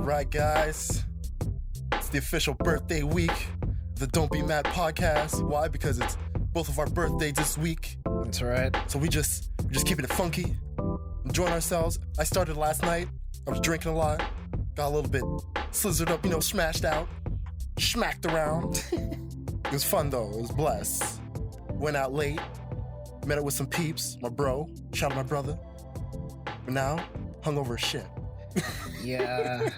right, guys. It's the official birthday week of the Don't Be Mad podcast. Why? Because it's both of our birthdays this week. That's right. So we're just keeping it funky, enjoying ourselves. I started last night. I was drinking a lot. Got a little bit slizzard up, smashed out. Smacked around. It was fun, though. It was blessed. Went out late. Met up with some peeps. My bro. Shout out my brother. But now, hungover as shit. Yeah.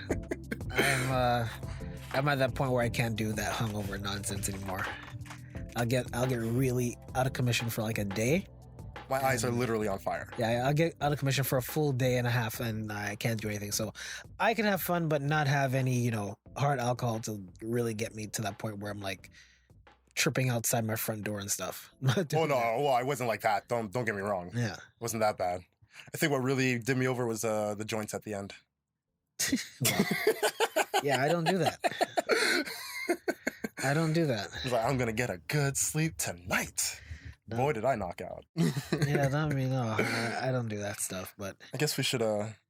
I'm at that point where I can't do that hungover nonsense anymore. I'll get really out of commission for like a day. My eyes are literally on fire. Yeah, I'll get out of commission for a full day and a half and I can't do anything. So I can have fun but not have any, hard alcohol to really get me to that point where I'm like tripping outside my front door and stuff. Oh no, well, I wasn't like that. Don't get me wrong. Yeah. It wasn't that bad. I think what really did me over was the joints at the end. Well, yeah, I don't do that. I don't do that. I was like, I'm gonna get a good sleep tonight. No. Boy, did I knock out. Yeah, no, I don't do that stuff. But I guess we should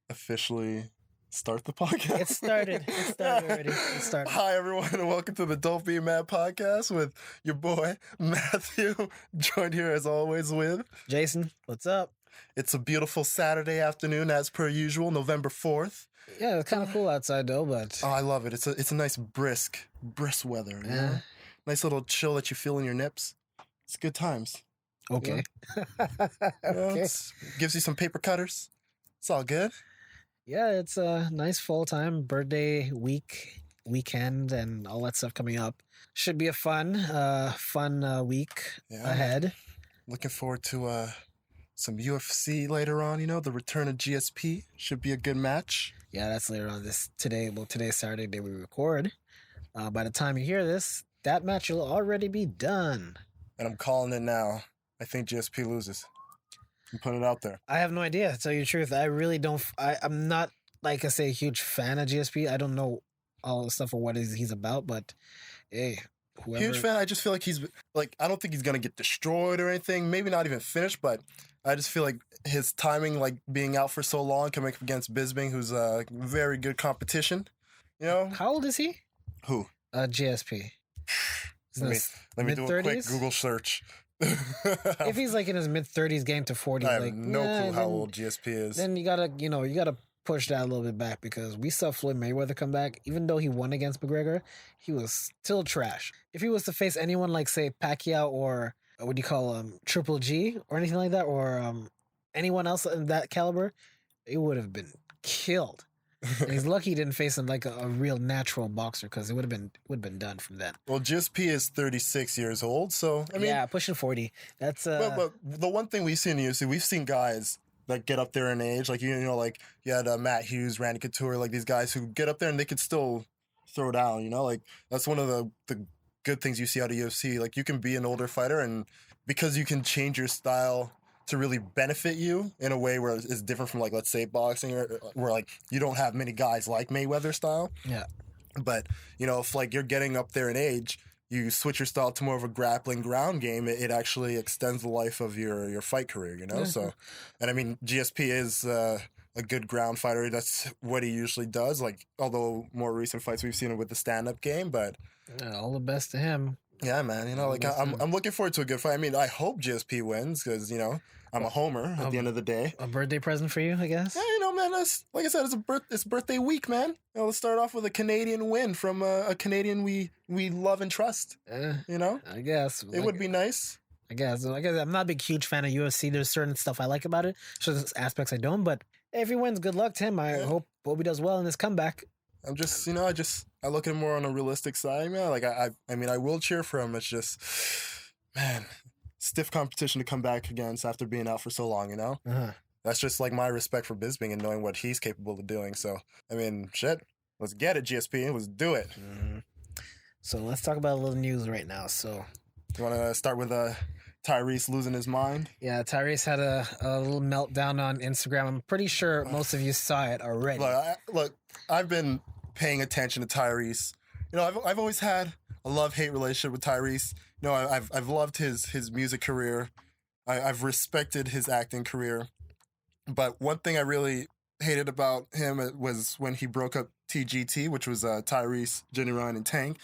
officially start the podcast. It started already. It started. Hi, everyone, and welcome to the Don't Be Mad podcast with your boy, Matthew, joined here as always with Jason, what's up? It's a beautiful Saturday afternoon, as per usual, November 4th. Yeah, it's kind of cool outside though, but Oh, I love it. It's a nice brisk weather. Yeah. Nice little chill that you feel in your nips. It's good times. okay. Okay. Gives you some paper cutters. It's all good. Yeah, it's a nice fall time, birthday weekend, and all that stuff coming up. Should be a fun week ahead. Looking forward to some UFC later on. The return of GSP should be a good match. Yeah, that's later on today. Well, today's Saturday, day we record. By the time you hear this, that match will already be done. And I'm calling it now. I think GSP loses. I'm putting it out there. I have no idea, to tell you the truth. I really don't. I'm not, like I say, a huge fan of GSP. I don't know all the stuff or what he's about, but hey, whoever. Huge fan. I just feel like I don't think he's going to get destroyed or anything. Maybe not even finished, but I just feel like his timing, like being out for so long, coming up against Bisping, who's a very good competition. How old is he? Who? GSP. Let me do a quick Google search. If he's like in his mid-30s, getting to 40s, I have no clue how old GSP is. Then you gotta push that a little bit back because we saw Floyd Mayweather come back. Even though he won against McGregor, he was still trash. If he was to face anyone like, say, Pacquiao or what do you call Triple G or anything like that, or anyone else in that caliber, it would have been killed. And he's lucky he didn't face him like a real natural boxer because it would have been done from then. Well, GSP is 36 years old, so I mean, yeah, pushing 40. That's But the one thing we've seen in UFC, we've seen guys that get up there in age, like like you had Matt Hughes, Randy Couture, like these guys who get up there and they could still throw down. Like that's one of the good things you see out of UFC. Like you can be an older fighter, and because you can change your style to really benefit you in a way where it's different from, like, let's say boxing, or where like you don't have many guys like Mayweather style. Yeah. But if like you're getting up there in age, you switch your style to more of a grappling ground game, it actually extends the life of your fight career. Yeah. So, and I mean GSP is a good ground fighter. That's what he usually does. Like, although more recent fights we've seen him with the stand-up game, but all the best to him. Yeah, man. Like I'm looking forward to a good fight. I mean, I hope GSP wins because I'm a homer at the end of the day. A birthday present for you, I guess. Yeah, man. That's, like I said, it's birthday week, man. Let's start off with a Canadian win from a Canadian we love and trust. I guess it would be nice. I guess I'm not a big huge fan of UFC. There's certain stuff I like about it, certain aspects I don't. But if he wins, good luck to him. I hope he does well in this comeback. I'm just, I look at him more on a realistic side, man. Like, I mean, I will cheer for him. It's just, man, stiff competition to come back against after being out for so long, Uh-huh. That's just like my respect for Bisping and knowing what he's capable of doing. So, I mean, shit, let's get it, GSP. Let's do it. Mm-hmm. So let's talk about a little news right now. So, you want to start with Tyrese losing his mind? Yeah, Tyrese had a little meltdown on Instagram. I'm pretty sure most of you saw it already. Look, I've been paying attention to Tyrese. I've always had a love-hate relationship with Tyrese. I've loved his music career. I've respected his acting career. But one thing I really hated about him was when he broke up TGT, which was Tyrese, Genuine, and Tank,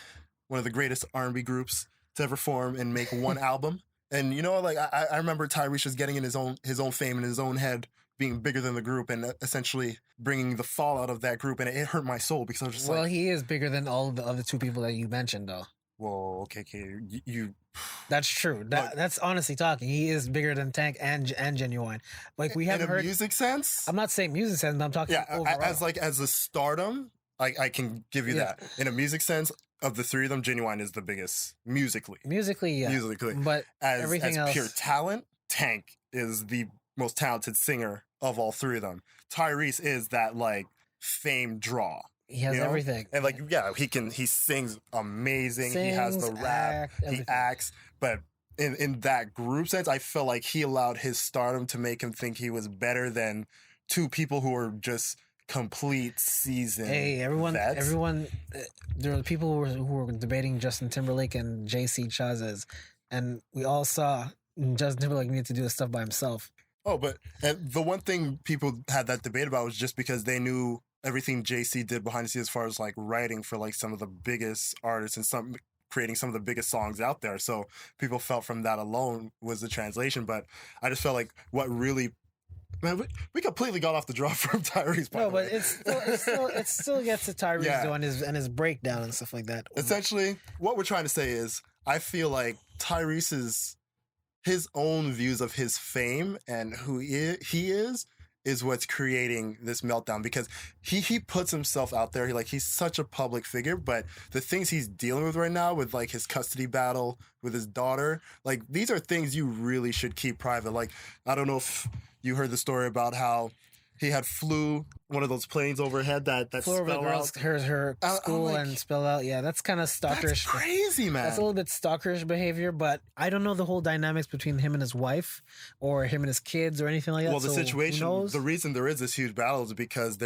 one of the greatest R&B groups to ever form and make one album. And you know, like I remember Tyrese just getting in his own fame in his own head, being bigger than the group, and essentially bringing the fallout of that group, and it hurt my soul because I was just Well, like, he is bigger than all the other two people that you mentioned, though. whoa, okay, you That's true. That's honestly talking. He is bigger than Tank and Genuine. Like we haven't in a heard. music sense. I'm not saying music sense, but I'm talking overall. As a stardom, I can give you that. In a music sense, of the three of them, Genuine is the biggest musically. Musically, yeah. Musically, but everything else, pure talent, Tank is the most talented singer of all three of them. Tyrese is that like fame draw. He has everything. And like, yeah, he sings amazing. He has the rap, he acts. But in that group sense, I felt like he allowed his stardom to make him think he was better than two people who were just complete season. Hey, everyone, vets. there were people who were debating Justin Timberlake and JC Chazes, and we all saw Justin Timberlake needed to do his stuff by himself. Oh, but and the one thing people had that debate about was just because they knew everything JC did behind the scenes as far as like writing for like some of the biggest artists and creating some of the biggest songs out there. So people felt from that alone was the translation. But I just felt like what really, man, we completely got off the draw from Tyrese. No, but it still gets to Tyrese though, and his breakdown and stuff like that. Essentially, what we're trying to say is, I feel like Tyrese's his own views of his fame and who he is what's creating this meltdown, because he puts himself out there. He's such a public figure, but the things he's dealing with right now with like his custody battle with his daughter, like these are things you really should keep private. Like, I don't know if you heard the story about how he flew one of those planes overhead that flew over the girls, her school and spell out. Yeah, that's kind of stalkerish. That's crazy, man. That's a little bit stalkerish behavior, but I don't know the whole dynamics between him and his wife or him and his kids or anything like that. Well, the situation, the reason there is this huge battle is because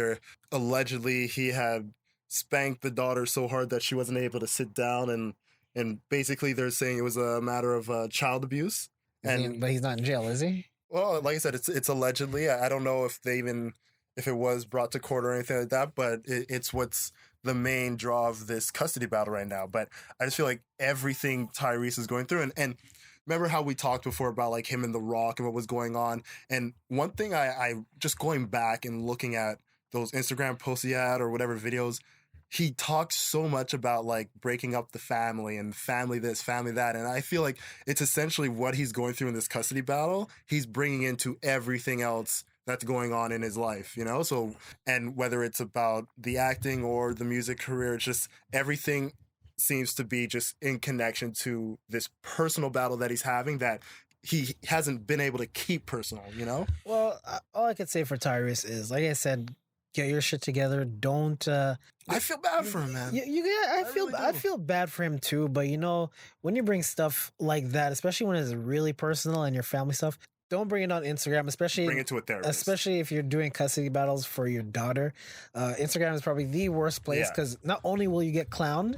allegedly he had spanked the daughter so hard that she wasn't able to sit down, and basically they're saying it was a matter of child abuse. But he's not in jail, is he? Well, like I said, it's allegedly. I don't know if it was brought to court or anything like that, but it's what's the main draw of this custody battle right now. But I just feel like everything Tyrese is going through, and remember how we talked before about like him and The Rock and what was going on. And one thing I just going back and looking at those Instagram posts he had or whatever videos, he talks so much about like breaking up the family and family this, family that. And I feel like it's essentially what he's going through in this custody battle. He's bringing into everything else that's going on in his life, you know? So, and whether it's about the acting or the music career, it's just everything seems to be just in connection to this personal battle that he's having that he hasn't been able to keep personal, you know? Well, all I could say for Tyrese is, like I said, get your shit together. Don't. I feel bad for him, man. I feel bad for him too. But you know, when you bring stuff like that, especially when it's really personal and your family stuff, don't bring it on Instagram. Especially bring it to a therapist. Especially if you're doing custody battles for your daughter. Instagram is probably the worst place because not only will you get clowned.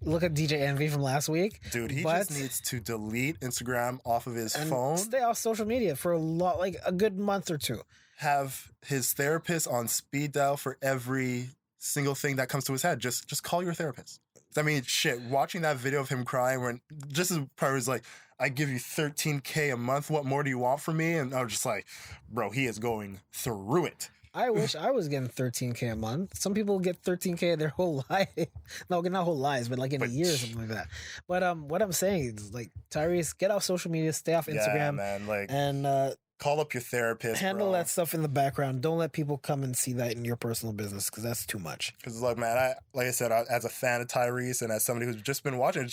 Look at DJ Envy from last week, dude. He just needs to delete Instagram off of his phone. Stay off social media for a good month or two. Have his therapist on speed dial for every single thing that comes to his head. Just call your therapist. I mean, shit, watching that video of him crying when just as part was like, I give you $13K a month. What more do you want from me? And I was just like, bro, he is going through it. I wish I was getting $13K a month. Some people get $13K their whole life. No, not whole lives, but like in a year or something like that. But what I'm saying is, like, Tyrese, get off social media, stay off Instagram, man. Like, and call up your therapist. Handle that stuff in the background. Don't let people come and see that in your personal business because that's too much. Because, look, man, like I said, as a fan of Tyrese and as somebody who's just been watching,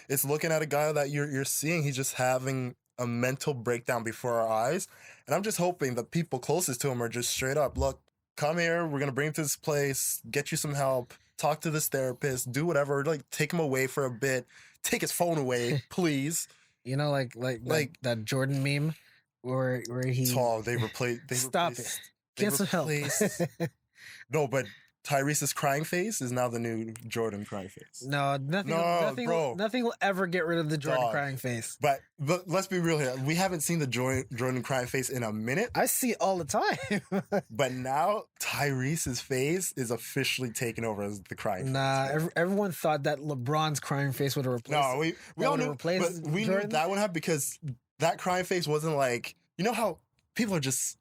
it's looking at a guy that you're seeing. He's just having a mental breakdown before our eyes. And I'm just hoping the people closest to him are just straight up, look, come here. We're going to bring you to this place, get you some help, talk to this therapist, do whatever. Like, take him away for a bit. Take his phone away, please. You know, like that Jordan meme where he... Oh, they replaced... Stop it. Get some help. No, but Tyrese's crying face is now the new Jordan crying face. No, nothing. No, nothing. bro. Nothing will ever get rid of the Jordan Dog. crying face. But let's be real here. We haven't seen the Jordan crying face in a minute. I see it all the time. But now Tyrese's face is officially taken over as the crying face. Nah, everyone thought that LeBron's crying face would have replaced. No, we that all would've knew, replaced but we Jordan? knew that would have because that crying face wasn't like, you know how people are just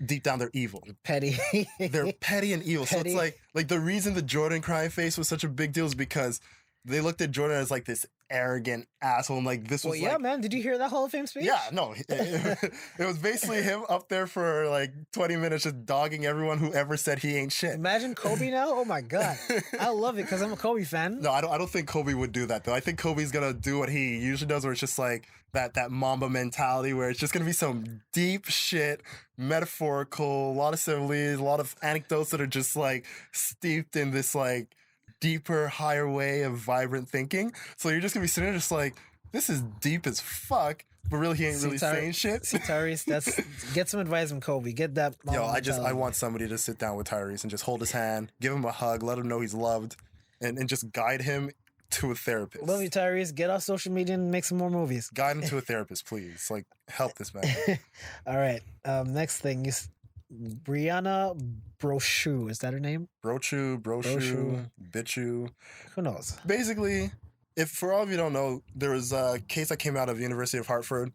deep down they're evil. Petty. They're petty and evil. So Petty. it's like the reason the Jordan crying face was such a big deal is because they looked at Jordan as like this arrogant asshole. And like this Well, was yeah, like, man. Did you hear that Hall of Fame speech? yeah, no, it was basically him up there for like 20 minutes just dogging everyone who ever said he ain't shit. Imagine Kobe now. Oh my god, I love it because I'm a Kobe fan. No, I don't think Kobe would do that though. I think Kobe's gonna do what he usually does, where it's just like that Mamba mentality, where it's just gonna be some deep shit, metaphorical, a lot of similes, a lot of anecdotes that are just like steeped in this like deeper, higher way of vibrant thinking. So you're just gonna be sitting there just like, this is deep as fuck, but really he ain't really saying shit. See, Tyrese, get some advice from Kobe. Get that. Yo, Mamba I mentality. want somebody to sit down with Tyrese and just hold his hand, give him a hug, let him know he's loved, and just guide him to a therapist. Love you, Tyrese. Get off social media and make some more movies. Guide him to a therapist, please. Like, help this man. All right. Next thing is Brianna Brochu. Is that her name? Brochu, Bitchu. Who knows? Basically, if for all of you don't know, there was a case that came out of University of Hartford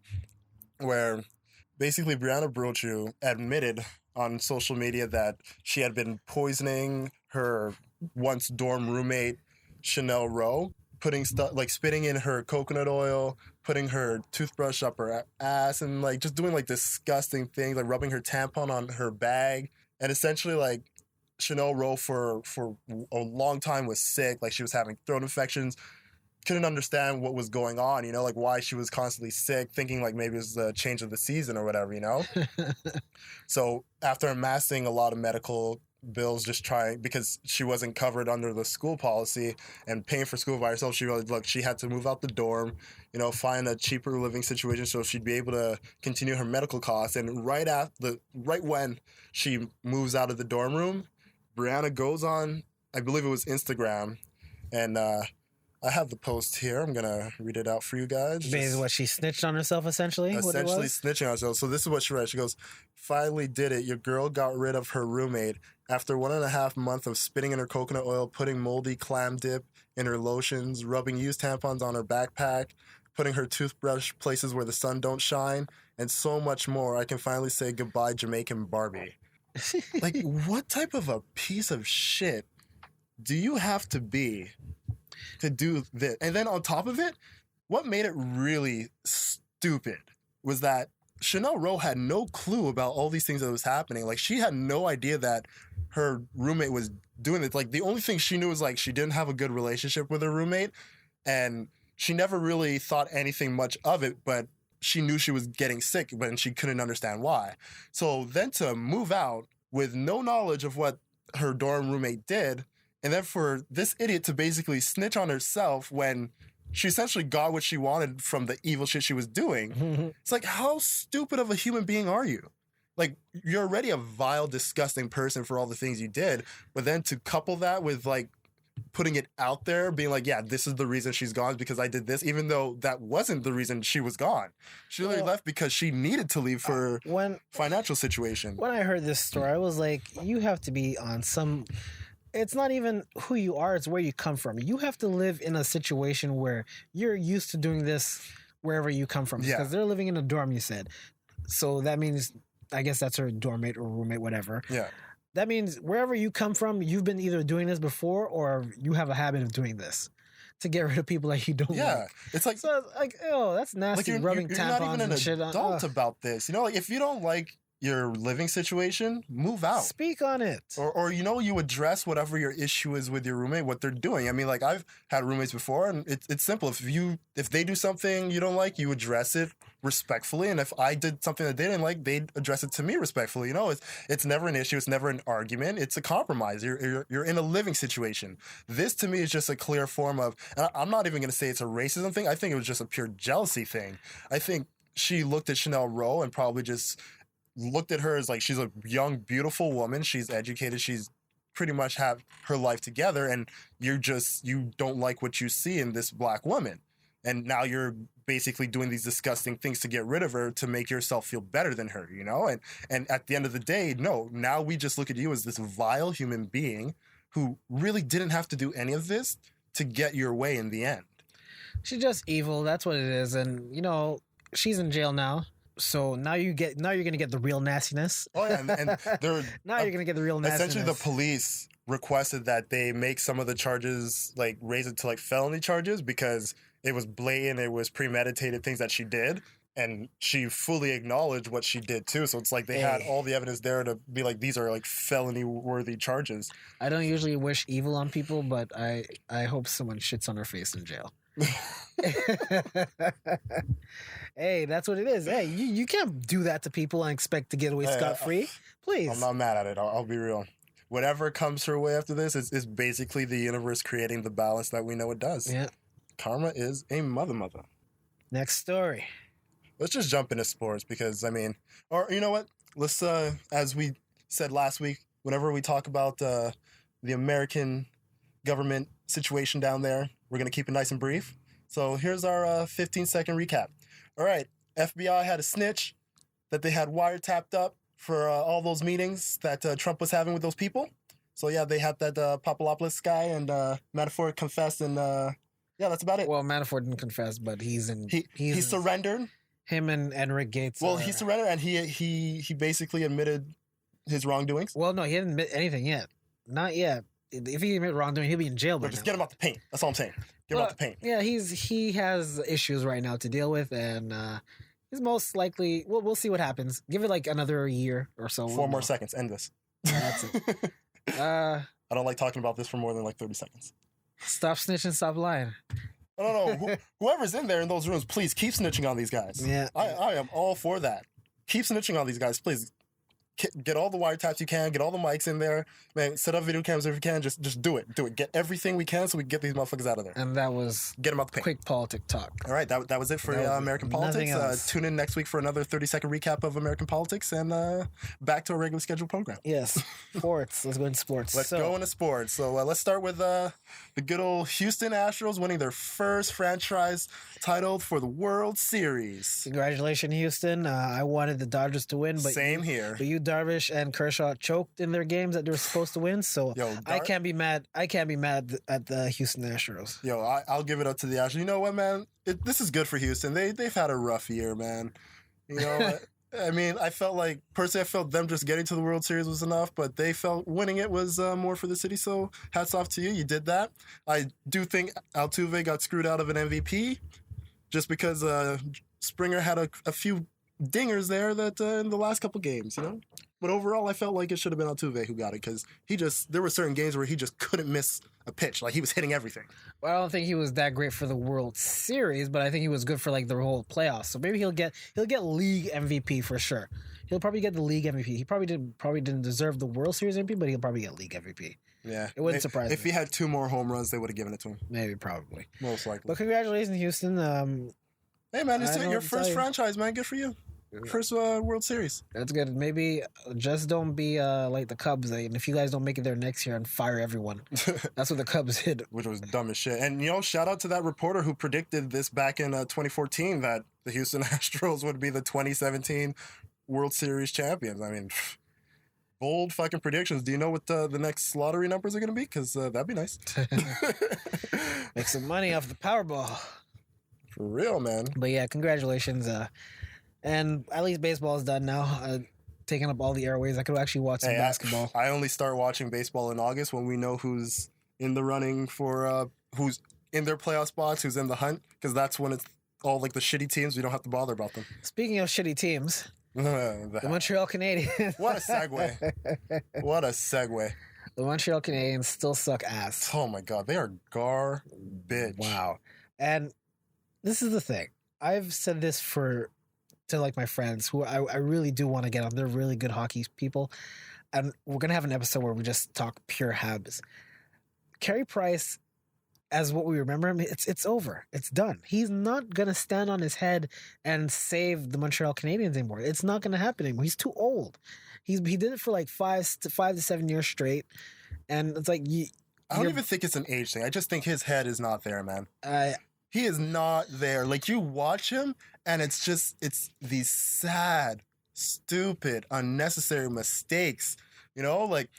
where basically Brianna Brochu admitted on social media that she had been poisoning her once dorm roommate, Chanel Rowe, putting stuff like spitting in her coconut oil, putting her toothbrush up her ass, and like just doing like disgusting things, like rubbing her tampon on her bag. And essentially, like, Chanel Rowe for a long time was sick. Like, she was having throat infections, couldn't understand what was going on, you know, like why she was constantly sick, thinking like maybe it was the change of the season or whatever, you know? So after amassing a lot of medical bills, just trying, because she wasn't covered under the school policy and paying for school by herself, she realized, look, she had to move out the dorm, you know, find a cheaper living situation so she'd be able to continue her medical costs. And right when she moves out of the dorm room, Brianna goes on, I believe it was Instagram, and I have the post here. I'm gonna read it out for you guys. Basically, what she snitched on herself, essentially. Essentially what snitching on herself. So this is what she writes. She goes, "Finally did it. Your girl got rid of her roommate after 1.5 months of spitting in her coconut oil, putting moldy clam dip in her lotions, rubbing used tampons on her backpack, putting her toothbrush places where the sun don't shine, and so much more. I can finally say goodbye, Jamaican Barbie." Like, what type of a piece of shit do you have to be to do this? And then on top of it, what made it really stupid was that Chanel Rowe had no clue about all these things that was happening. Like, she had no idea that her roommate was doing it. Like, the only thing she knew was like she didn't have a good relationship with her roommate, and she never really thought anything much of it, but she knew she was getting sick, but she couldn't understand why. So then to move out with no knowledge of what her dorm roommate did, and then for this idiot to basically snitch on herself when she essentially got what she wanted from the evil shit she was doing. It's like, how stupid of a human being are you? Like, you're already a vile, disgusting person for all the things you did, but then to couple that with like putting it out there, being like, yeah, this is the reason she's gone, because I did this, even though that wasn't the reason she was gone. She literally left because she needed to leave for financial situation. When I heard this story, I was like, you have to be on some... It's not even who you are, it's where you come from. You have to live in a situation where you're used to doing this wherever you come from. Yeah. Because they're living in a dorm, you said. So that means, I guess that's her dorm mate or roommate, whatever. Yeah. That means wherever you come from, you've been either doing this before or you have a habit of doing this to get rid of people that you don't Yeah. like. It's like, So, like, oh, that's nasty. like rubbing you're tampons not even an and shit. adult about this. You know, like, if you don't like your living situation, move out. Speak on it. Or you know, you address whatever your issue is with your roommate, what they're doing. I mean, like, I've had roommates before, and it's simple. If they do something you don't like, you address it respectfully. And if I did something that they didn't like, they'd address it to me respectfully. You know, it's never an issue. It's never an argument. It's a compromise. You're in a living situation. This to me is just a clear form of, and I'm not even going to say it's a racism thing. I think it was just a pure jealousy thing. I think she looked at Chanel Rowe and probably just looked at her as like, she's a young, beautiful woman. She's educated. She's pretty much have her life together, and you don't like what you see in this black woman, and now you're basically doing these disgusting things to get rid of her to make yourself feel better than her, you know? And at the end of the day, no, now we just look at you as this vile human being who really didn't have to do any of this to get your way in the end. She's just evil. That's what it is. And, you know, she's in jail now. So now you're gonna get the real nastiness. Oh yeah, and they're now you're gonna get the real nastiness. Essentially, the police requested that they make some of the charges, like, raise it to like felony charges, because it was blatant, it was premeditated things that she did, and she fully acknowledged what she did too. So it's like they had all the evidence there to be like, these are like felony worthy charges. I don't usually wish evil on people, but I hope someone shits on her face in jail. Hey, that's what it is. Hey, you can't do that to people and expect to get away scot-free. Please. I'm not mad at it. I'll be real. Whatever comes her way after this is basically the universe creating the balance that we know it does. Yeah. Karma is a mother. Next story. Let's just jump into sports because, I mean, or you know what? Let's, as we said last week, whenever we talk about the American government situation down there, we're going to keep it nice and brief. So here's our 15-second recap. All right, FBI had a snitch that they had wiretapped up for all those meetings that Trump was having with those people. So yeah, they had that Papadopoulos guy, and Manafort confessed, and yeah, that's about it. Well, Manafort didn't confess, but he surrendered. Him and Rick Gates. Well, he surrendered, and he basically admitted his wrongdoings. Well, no, he didn't admit anything yet. Not yet. If he admit wrongdoing, he'll be in jail. But just get him out the paint. That's all I'm saying. Get him out the paint. Yeah, he has issues right now to deal with, and he's most likely. We'll see what happens. Give it like another year or so. 4 more seconds. End this. That's it. I don't like talking about this for more than like 30 seconds. Stop snitching, stop lying. No. Whoever's in there in those rooms, please keep snitching on these guys. Yeah. I am all for that. Keep snitching on these guys, please. Get all the wiretaps you can. Get all the mics in there. Man, set up video cameras if you can. Just do it. Do it. Get everything we can so we can get these motherfuckers out of there. And that was get them out the paint. Quick politic talk. All right, that was it for American politics. Tune in next week for another 30-second recap of American politics, and back to our regular scheduled program. Yes, sports. Let's go into sports. Let's go into sports. So let's start with the good old Houston Astros winning their first franchise title for the World Series. Congratulations, Houston. I wanted the Dodgers to win, but same here. But you, Darvish and Kershaw, choked in their games that they were supposed to win. So I can't be mad. I can't be mad at the Houston Astros. Yo, I'll give it up to the Astros. You know what, man? This is good for Houston. They've had a rough year, man. You know, I mean, I felt them just getting to the World Series was enough, but they felt winning it was more for the city. So hats off to you. You did that. I do think Altuve got screwed out of an MVP just because Springer had a few dingers there that in the last couple games, you know. But overall, I felt like it should have been Altuve who got it because there were certain games where he just couldn't miss a pitch. Like, he was hitting everything. Well, I don't think he was that great for the World Series, but I think he was good for like the whole playoffs. So maybe he'll get league MVP for sure. He'll probably get the league MVP. He probably didn't deserve the World Series MVP, but he'll probably get league MVP. Yeah, it wouldn't surprise me. If he had 2 more home runs, they would have given it to him. Maybe, probably, most likely. But congratulations, Houston. Hey man, it's your first franchise, man. Good for you. First World Series. That's good. Maybe just don't be like the Cubs. And if you guys don't make it there next year, and fire everyone. That's what the Cubs did. Which was dumb as shit. And, you know, shout out to that reporter who predicted this back in 2014 that the Houston Astros would be the 2017 World Series champions. I mean, bold fucking predictions. Do you know what the next lottery numbers are going to be? Because that'd be nice. Make some money off the Powerball. For real, man. But yeah, congratulations. And at least baseball is done now. Taking up all the airways. I could actually watch some basketball. I only start watching baseball in August when we know who's in the running for who's in their playoff spots, who's in the hunt, because that's when it's all like the shitty teams. We don't have to bother about them. Speaking of shitty teams, the Montreal Canadiens. What a segue. What a segue. The Montreal Canadiens still suck ass. Oh my God. They are garbage. Wow. And this is the thing. I've said this to like my friends who I really do want to get on. They're really good hockey people. And we're going to have an episode where we just talk pure Habs. Carey Price, as what we remember him, it's over. It's done. He's not going to stand on his head and save the Montreal Canadiens anymore. It's not going to happen anymore. He's too old. He did it for like 5 to 7 years straight. And it's like I don't even think it's an age thing. I just think his head is not there, man. He is not there. Like, you watch him, and it's these sad, stupid, unnecessary mistakes. You know, like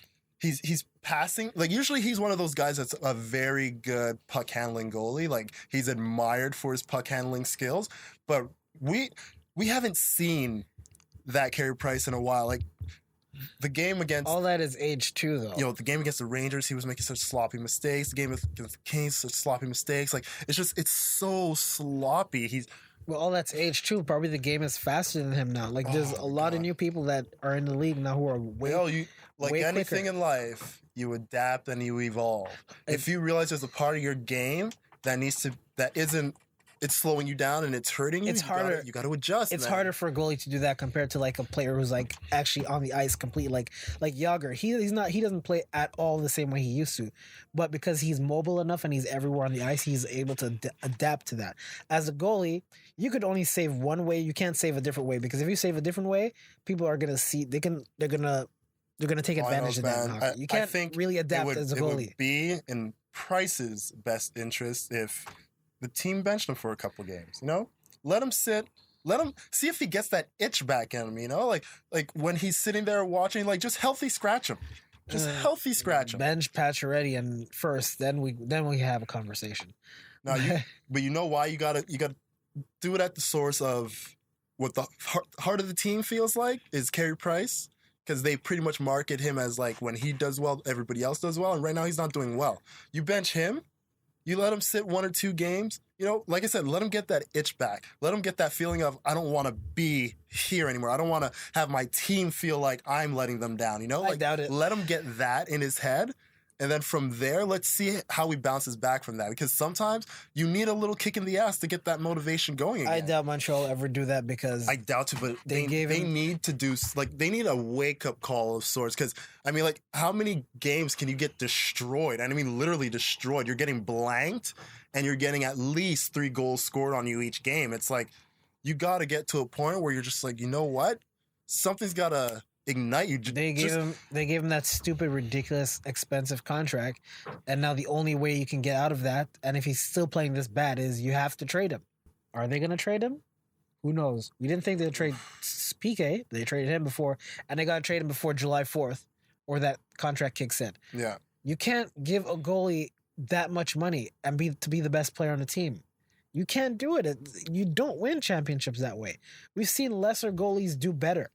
he's passing. Like, usually he's one of those guys that's a very good puck handling goalie. Like, he's admired for his puck handling skills. But we haven't seen that Carey Price in a while. Like, the game against all that is age too, though. You know, the game against the Rangers, he was making such sloppy mistakes. The game against the Kings, such sloppy mistakes. Like, it's so sloppy. Well, all that's age too. Probably the game is faster than him now. Like, there's a lot of new people that are in the league now who are way like anything quicker. In life, you adapt and you evolve. If you realize there's a part of your game it's slowing you down and it's hurting you. It's harder. You got to adjust. It's man. harder for a goalie to do that compared to like a player who's like actually on the ice completely. Like Yager, he doesn't play at all the same way he used to, but because he's mobile enough and he's everywhere on the ice, he's able to adapt to that. As a goalie, you could only save one way. You can't save a different way, because if you save a different way, people are gonna see. They're gonna take advantage of that. You can't really adapt as a goalie. It would be in Price's best interest if the team benched him for a couple games, you know? Let him sit. Let him see if he gets that itch back in him, you know? Like when he's sitting there watching, like, just healthy scratch him. Just healthy scratch him. Bench Pacioretty and first, then we have a conversation. Now, but you know why you gotta do it at the source of what the heart of the team feels like is Carey Price, because they pretty much market him as like when he does well, everybody else does well, and right now he's not doing well. You bench him. You let him sit 1 or 2 games. You know, like I said, let him get that itch back. Let him get that feeling of, I don't want to be here anymore. I don't want to have my team feel like I'm letting them down. You know, I doubt it. Let him get that in his head. And then from there, let's see how he bounces back from that. Because sometimes you need a little kick in the ass to get that motivation going again. I doubt Montreal ever do that, because I doubt it, but they need to do, like, they need a wake-up call of sorts. Because, I mean, like, how many games can you get destroyed? And I mean, literally destroyed. You're getting blanked, and you're getting at least 3 goals scored on you each game. It's like, you got to get to a point where you're just like, you know what? Something's got to ignite you. They gave him that stupid, ridiculous, expensive contract, and now the only way you can get out of that, and if he's still playing this bad, is you have to trade him. Are they going to trade him? Who knows? We didn't think they'd trade PK. They traded him before, and they got to trade him before July 4th, or that contract kicks in. Yeah, you can't give a goalie that much money and be the best player on the team. You can't do it. You don't win championships that way. We've seen lesser goalies do better.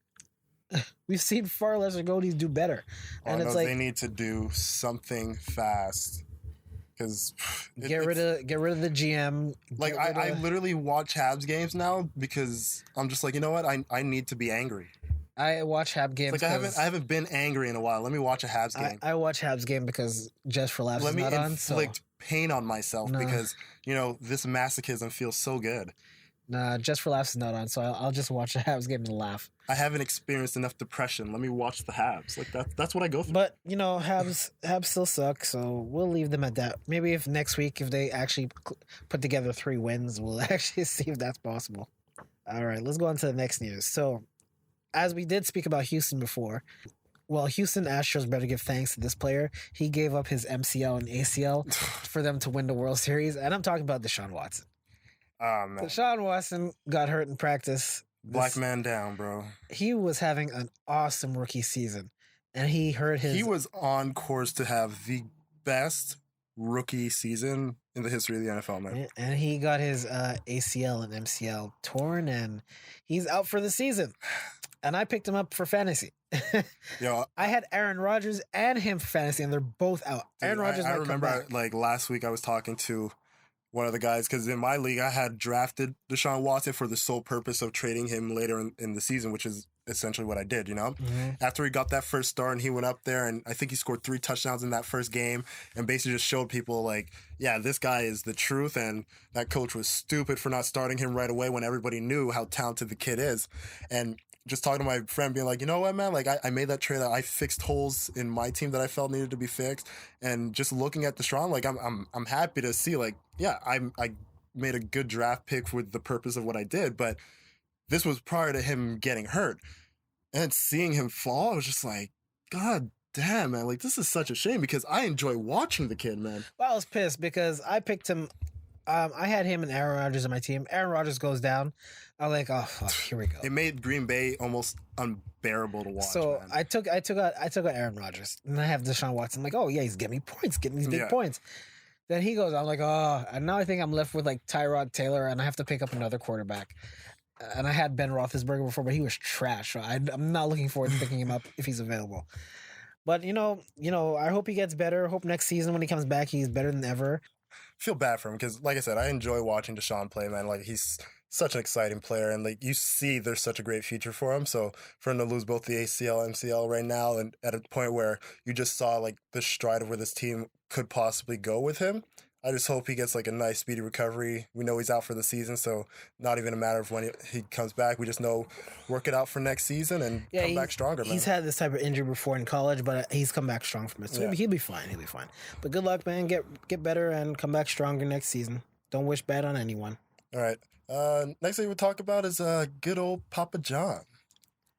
We've seen far lesser goalies do better, and it's like they need to do something fast, because get rid of the GM. Like, I literally watch Habs games now because I'm just like, you know what, I need to be angry. I watch Habs games. Like, I haven't been angry in a while. Let me watch a Habs game. I watch Habs game because Just for Laughs is not on. Let me inflict pain on myself because, you know, this masochism feels so good. Nah, Just for Laughs is not on, so I'll just watch the Habs game and laugh. I haven't experienced enough depression. Let me watch the Habs. Like, that's what I go through. But, you know, Habs still suck, so we'll leave them at that. Maybe if next week, if they actually put together 3 wins, we'll actually see if that's possible. All right, let's go on to the next news. So, as we did speak about Houston before, well, Houston Astros better give thanks to this player. He gave up his MCL and ACL for them to win the World Series, and I'm talking about Deshaun Watson. Oh, man. Deshaun Watson got hurt in practice. Black man down, bro. He was having an awesome rookie season, and he hurt his... He was on course to have the best rookie season in the history of the NFL, man. And he got his ACL and MCL torn, and he's out for the season. And I picked him up for fantasy. Yo, I had Aaron Rodgers and him for fantasy, and they're both out. Dude, Aaron Rodgers I might remember, come back. like, last week I was talking to one of the guys, because in my league I had drafted Deshaun Watson for the sole purpose of trading him later in the season, which is essentially what I did, you know? Mm-hmm. After he got that first start and he went up there, and I think he scored 3 touchdowns in that first game, and basically just showed people, like, yeah, this guy is the truth, and that coach was stupid for not starting him right away when everybody knew how talented the kid is. And just talking to my friend, being like, you know what, man, like, I made that trade. I fixed holes in my team that I felt needed to be fixed. And just looking at Deshaun, like, I'm happy to see, like, yeah, I made a good draft pick with the purpose of what I did, but this was prior to him getting hurt. And seeing him fall, I was just like, God damn, man, like this is such a shame because I enjoy watching the kid, man. Well, I was pissed because I picked him. I had him and Aaron Rodgers on my team. Aaron Rodgers goes down. I'm like, oh fuck, here we go. It made Green Bay almost unbearable to watch. So man. I took out Aaron Rodgers, and I have Deshaun Watson. I'm like, oh yeah, he's getting me points, getting these big points. Then he goes, I'm like, oh, and now I think I'm left with like Tyrod Taylor, and I have to pick up another quarterback. And I had Ben Roethlisberger before, but he was trash. So I'm not looking forward to picking him up if he's available. But you know, I hope he gets better. I hope next season when he comes back, he's better than ever. Feel bad for him because, like I said, I enjoy watching Deshaun play, man. Like he's such an exciting player, and like you see, there's such a great future for him. So for him to lose both the ACL, MCL right now, and at a point where you just saw like the stride of where this team could possibly go with him, I just hope he gets like a nice speedy recovery. We know he's out for the season, so not even a matter of when he comes back. We just know work it out for next season and come back stronger, man. He's had this type of injury before in college, but he's come back strong from it. So he'll be fine. He'll be fine. But good luck, man. Get better and come back stronger next season. Don't wish bad on anyone. All right. Next thing we'll talk about is good old Papa John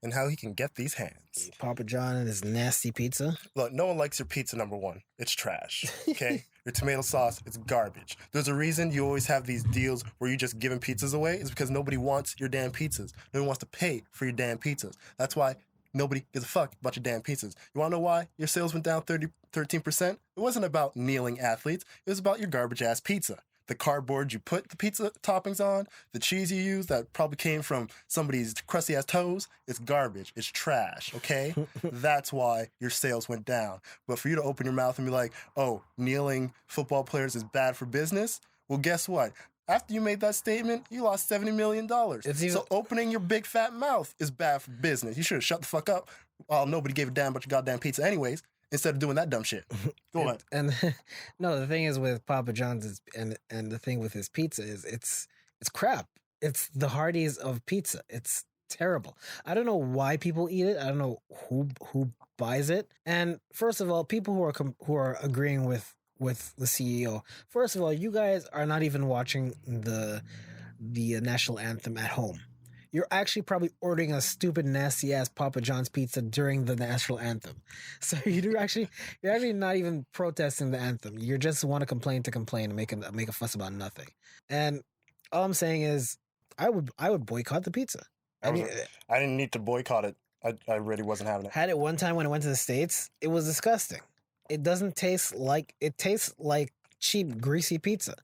and how he can get these hands. Papa John and his nasty pizza. Look, no one likes your pizza, number one. It's trash, okay? Your tomato sauce, it's garbage. There's a reason you always have these deals where you're just giving pizzas away. It's because nobody wants your damn pizzas. No one wants to pay for your damn pizzas. That's why nobody gives a fuck about your damn pizzas. You want to know why your sales went down 13%? It wasn't about kneeling athletes. It was about your garbage-ass pizza. The cardboard you put the pizza toppings on, the cheese you use that probably came from somebody's crusty ass toes, it's garbage. It's trash, okay? That's why your sales went down. But for you to open your mouth and be like, oh, kneeling football players is bad for business, well, guess what? After you made that statement, you lost $70 million. So opening your big fat mouth is bad for business. You should have shut the fuck up while nobody gave a damn about your goddamn pizza anyways, instead of doing that dumb shit. Go on. And no, the thing is with Papa John's is, and the thing with his pizza is it's crap. It's the Hardee's of pizza. It's terrible. I don't know why people eat it. I don't know who buys it. And first of all, people who are agreeing with the CEO. First of all, you guys are not even watching the national anthem at home. You're actually probably ordering a stupid, nasty-ass Papa John's pizza during the national anthem. So you're actually not even protesting the anthem. You just want to complain and make a fuss about nothing. And all I'm saying is, I would boycott the pizza. I didn't need to boycott it. I really wasn't having it. Had it one time when I went to the States. It was disgusting. It doesn't taste like it tastes like cheap, greasy pizza.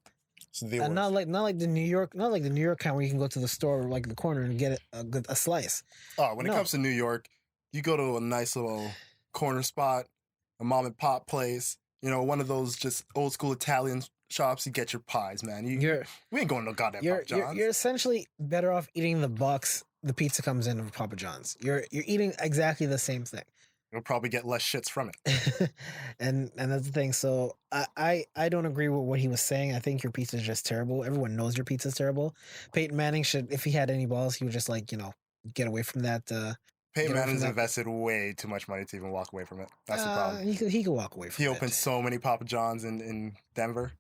And not like the New York kind where you can go to the store or like the corner and get a slice. Oh, when it comes to New York, you go to a nice little corner spot, a mom and pop place, one of those just old school Italian shops. You get your pies, man. We ain't going to no goddamn Papa John's. You're essentially better off eating the box the pizza comes in of Papa John's. You're eating exactly the same thing. You'll probably get less shits from it. and that's the thing. So I don't agree with what he was saying. I think your pizza is just terrible. Everyone knows your pizza is terrible. Peyton Manning should, if he had any balls, he would just get away from that. Peyton Manning's invested way too much money to even walk away from it. That's the problem. He could walk away from it. He opened so many Papa John's in Denver.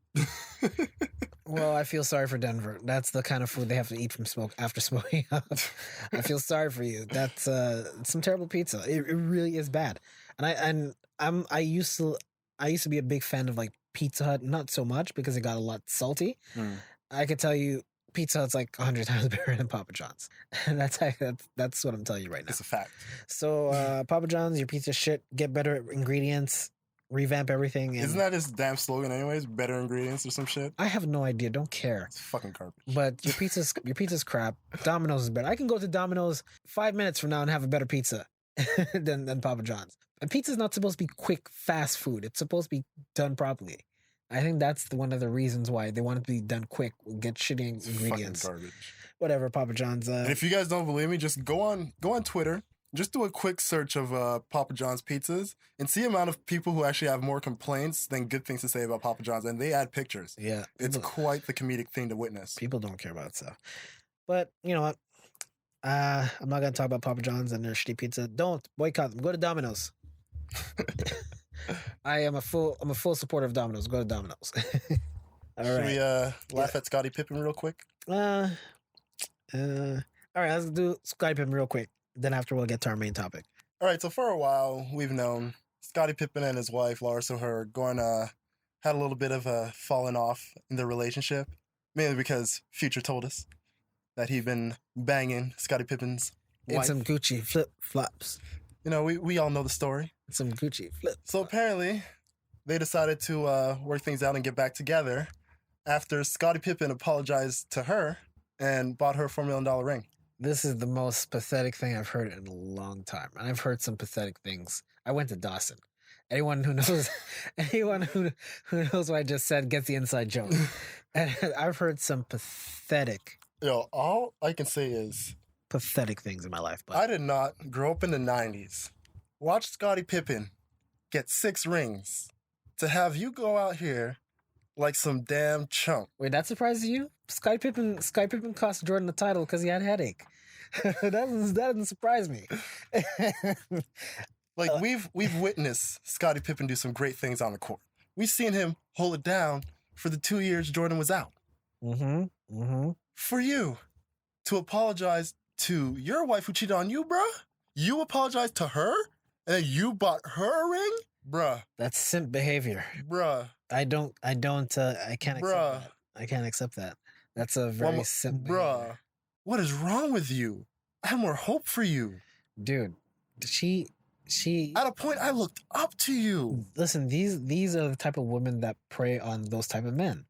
Well, I feel sorry for Denver. That's the kind of food they have to eat after smoking. I feel sorry for you. That's some terrible pizza. It really is bad. And I used to be a big fan of like Pizza Hut, not so much because it got a lot salty. I could tell you Pizza Hut's like 100 times better than Papa John's. And that's what I'm telling you right now. It's a fact. So Papa John's, your pizza shit. Get better ingredients. Revamp everything. Isn't that his damn slogan anyways? Better ingredients or some shit? I have no idea. Don't care. It's fucking garbage. But your pizza's crap. Domino's is better. I can go to Domino's 5 minutes from now and have a better pizza than Papa John's. And pizza's not supposed to be quick, fast food. It's supposed to be done properly. I think that's one of the reasons why they want it to be done quick. Get shitty ingredients. Fucking garbage. Whatever, Papa John's. And if you guys don't believe me, just go on Twitter. Just do a quick search of Papa John's pizzas and see the amount of people who actually have more complaints than good things to say about Papa John's. And they add pictures. Yeah. It's quite the comedic thing to witness. People don't care about stuff. But you know what? I'm not going to talk about Papa John's and their shitty pizza. Don't boycott them. Go to Domino's. I'm a full supporter of Domino's. Go to Domino's. All Should right. we laugh at Scottie Pippen real quick? All right, let's do Scottie Pippen real quick. Then after we'll get to our main topic. All right, so for a while, we've known Scottie Pippen and his wife Larsa are going had a little bit of a falling off in their relationship, mainly because Future told us that he'd been banging Scottie Pippen's And wife. some Gucci flip flops. You know, we all know the story. Some Gucci flip. So apparently, they decided to work things out and get back together after Scottie Pippen apologized to her and bought her a $4 million ring. This is the most pathetic thing I've heard in a long time. And I've heard some pathetic things. I went to Dawson. Anyone who knows who knows what I just said gets the inside joke. And I've heard some pathetic All I can say is things in my life. But I did not grow up in the 90s. Watch Scottie Pippen get 6 rings to have you go out here like some damn chump. wait, that surprises you? Scottie Pippen cost Jordan the title because he had a headache. that doesn't surprise me. Like we've witnessed Scottie Pippen do some great things on the court. We've seen him hold it down for the 2 years Jordan was out. For you to apologize to your wife who cheated on you, bruh, you apologized to her and then you bought her a ring, bruh, That's simp behavior. bruh, I can't accept bruh, that. I can't accept that. That's a very simp behavior. bruh. What is wrong with you? I had more hope for you. Dude, she At a point, I looked up to you. listen, these are the type of women that prey on those type of men.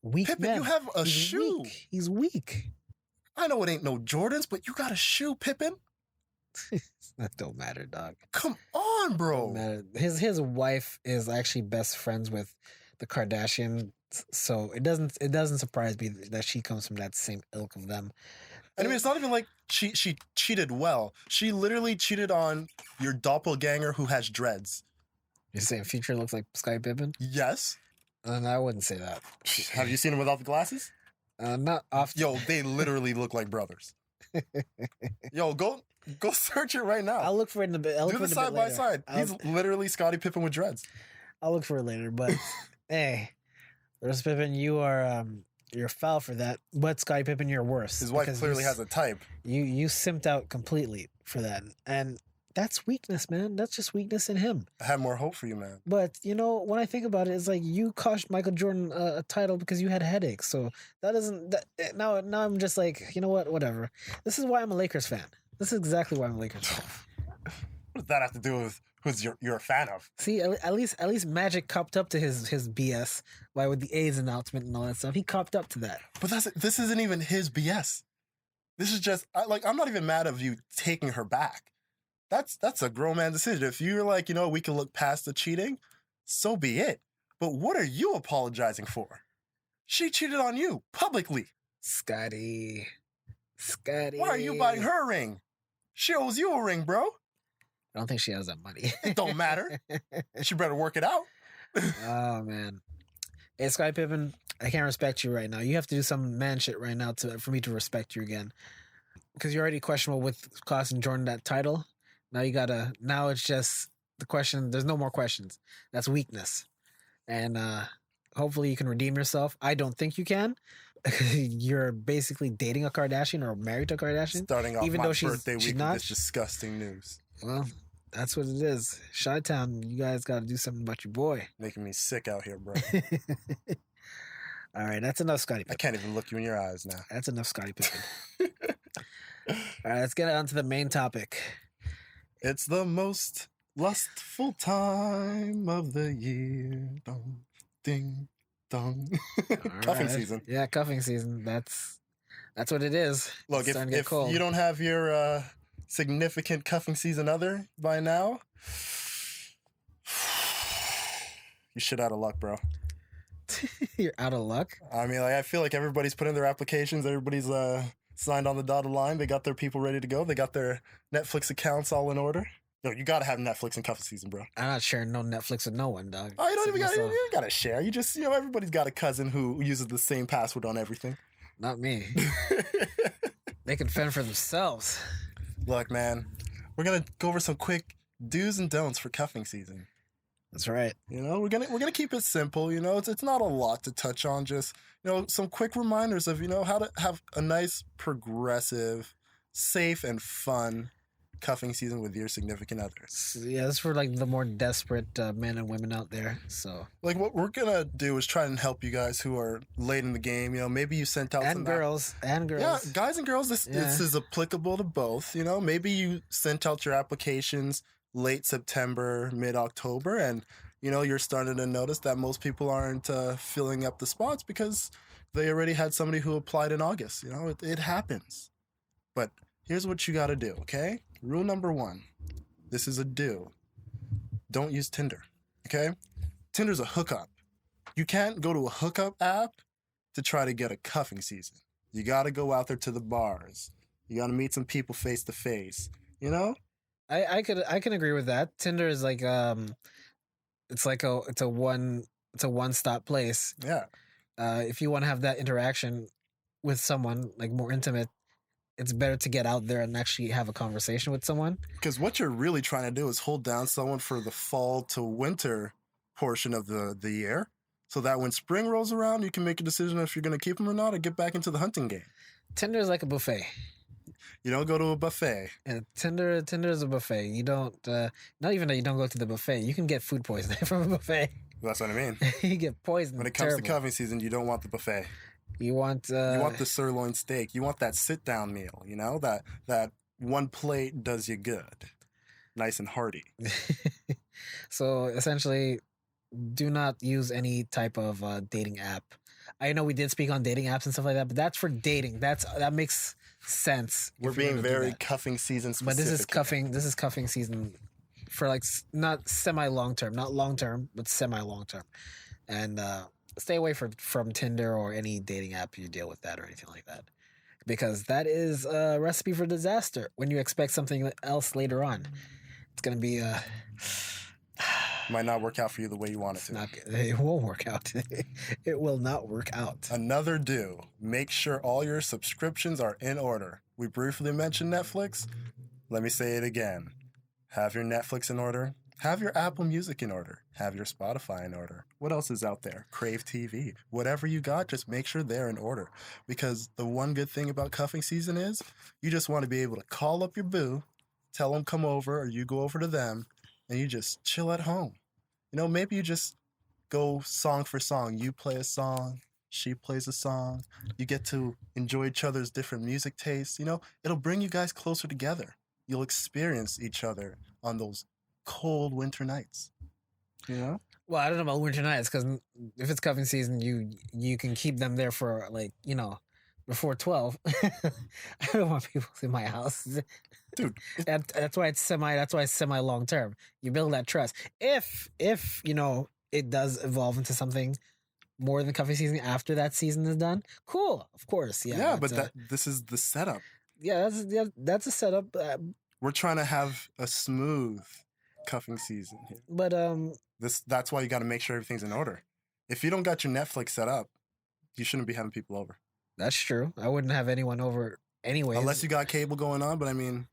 Weak Pippen, men. you have a He's shoe. Weak. He's weak. I know it ain't no Jordans, but you got a shoe, Pippen. That don't matter, dog. Come on, Don't bro. matter. His wife is actually best friends with the Kardashians, so it doesn't surprise me that she comes from that same ilk of them. I mean, it's not even like she cheated well. She literally cheated on your doppelganger who has dreads. You're saying Future looks like Scottie Pippen? Yes. And I wouldn't say that. Have you seen him without the glasses? Not often. Yo, they literally look like brothers. Yo, go search it right now. I'll look for it in a bit. I'll look Do for the it a bit side by later. side. He's literally Scottie Pippen with dreads. I'll look for it later. But hey, Russ Pippen, you're foul for that. But Scottie Pippen, you're worse. His wife because clearly has a type. You simped out completely for that, and that's weakness, man. That's just weakness in him. I had more hope for you, man. But you know, when I think about it, it's like you cost Michael Jordan a title because you had headaches. So that doesn't. Now I'm just like, you know what? Whatever. This is why I'm a Lakers fan. This is exactly why I'm a Lakers fan. What does that have to do with who's you're a fan of? See, at least Magic copped up to his BS, why with the A's announcement and all that stuff. He copped up to that. But this isn't even his BS. This is just I'm not even mad of you taking her back. That's a grown man decision. If you're like, we can look past the cheating, so be it. But what are you apologizing for? She cheated on you publicly. Scotty. Why are you buying her a ring? She owes you a ring, bro. I don't think she has that money. It don't matter. She better work it out. Oh man. Hey, Scottie Pippen, I can't respect you right now. You have to do some man shit right now for me to respect you again. Because you're already questionable with costing Jordan that title. Now it's just the question. There's no more questions. That's weakness. And hopefully you can redeem yourself. I don't think you can. You're basically dating a Kardashian or married to a Kardashian. Starting off even my though she's birthday week with not. this disgusting news. Well, that's what it is. Chi-Town, you guys got to do something about your boy. Making me sick out here, bro. All right, that's enough, Scottie I Pippen. can't even look you in your eyes now. That's enough, Scottie Pippen. All right, let's get on to the main topic. It's the most lustful time of the year. Dong, ding, dong. All Cuffing right. season. Yeah, cuffing season. That's what it is. Look, It's starting to get if cold. you don't have your significant cuffing season other by now, you shit out of luck, bro. You're out of luck. I mean, I feel like everybody's put in their applications. Everybody's signed on the dotted line. They got their people ready to go. They got their Netflix accounts all in order. Yo, you gotta have Netflix in cuffing season, bro. I'm not sharing no Netflix with no one, dog. Oh, you don't even Except gotta, myself. you gotta share. You just, everybody's got a cousin who uses the same password on everything. Not me. They can fend for themselves. Look, man, we're gonna go over some quick do's and don'ts for cuffing season. That's right. We're gonna keep it simple. It's not a lot to touch on. Just some quick reminders of how to have a nice, progressive, safe, and fun cuffing season with your significant others. Yeah, that's for like the more desperate men and women out there. So Like what we're gonna do is try and help you guys who are late in the game. You know, maybe you sent out and some girls and girls. Yeah, guys and girls, this Yeah. is applicable to both. You know, maybe you sent out your applications late September, mid October, and you know you're starting to notice that most people aren't filling up the spots because they already had somebody who applied in August. You know, it happens. But here's what you got to do. Okay, rule number 1. This is a do. Don't use Tinder. Okay, Tinder's a hookup. You can't go to a hookup app to try to get a cuffing season. You got to go out there to the bars. You got to meet some people face to face. You know? I can agree with that. Tinder is like it's a one stop place. Yeah. If you want to have that interaction with someone like more intimate, it's better to get out there and actually have a conversation with someone. Because what you're really trying to do is hold down someone for the fall to winter portion of the year, so that when spring rolls around, you can make a decision if you're going to keep them or not, or get back into the hunting game. Tinder is like a buffet. You don't go to a buffet. And Tinder is a buffet. You don't not even that you don't go to the buffet. You can get food poisoning from a buffet. That's what I mean. You get poisoned. When it comes to cuffing season, you don't want the buffet. You want the sirloin steak. You want that sit down meal. You know that one plate does you good, nice and hearty. So essentially, do not use any type of dating app. I know we did speak on dating apps and stuff like that, but that's for dating. That makes sense. We're being very cuffing season specific. But this is cuffing season for like not semi long term, not long term, but semi long term. And stay away from Tinder or any dating app you deal with that or anything like that, because that is a recipe for disaster. When you expect something else later on, it's gonna be might not work out for you the way you want it to. It won't work out. It will not work out. Another do. Make sure all your subscriptions are in order. We briefly mentioned Netflix. Let me say it again. Have your Netflix in order. Have your Apple Music in order. Have your Spotify in order. What else is out there? Crave TV. Whatever you got, just make sure they're in order. Because the one good thing about cuffing season is you just want to be able to call up your boo, tell them come over, or you go over to them, and you just chill at home. You know, maybe you just go song for song. You play a song, she plays a song. You get to enjoy each other's different music tastes. You know, it'll bring you guys closer together. You'll experience each other on those cold winter nights. You know? Well, I don't know about winter nights, because if it's cuffing season, you can keep them there for like, you know, before 12. I don't want people in my house. Dude, that's why it's semi long term. You build that trust. If you know it does evolve into something more than cuffing season after that season is done, cool, of course, yeah. Yeah, but this is the setup. Yeah, that's a setup. We're trying to have a smooth cuffing season here. But that's why you got to make sure everything's in order. If you don't got your Netflix set up, you shouldn't be having people over. That's true. I wouldn't have anyone over anyway. Unless you got cable going on, but I mean,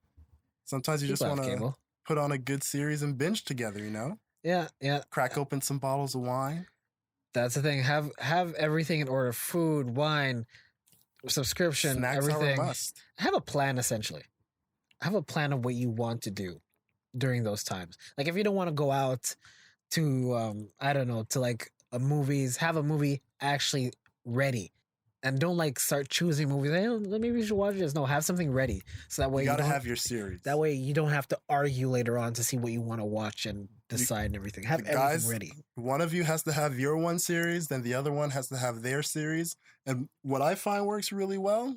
sometimes you just want to put on a good series and binge together, you know? Yeah. Crack open some bottles of wine. That's the thing. Have everything in order. Food, wine, subscription, Snacks everything. are a must. Have a plan, essentially. Have a plan of what you want to do during those times. Like if you don't want to go out to I don't know, to like movies, have a movie actually ready. And don't like start choosing movies. Hey, maybe we should watch this. No, have something ready, so that way you gotta have your series. That way you don't have to argue later on to see what you want to watch and decide and everything. Have everything ready. One of you has to have your one series, then the other one has to have their series. And what I find works really well,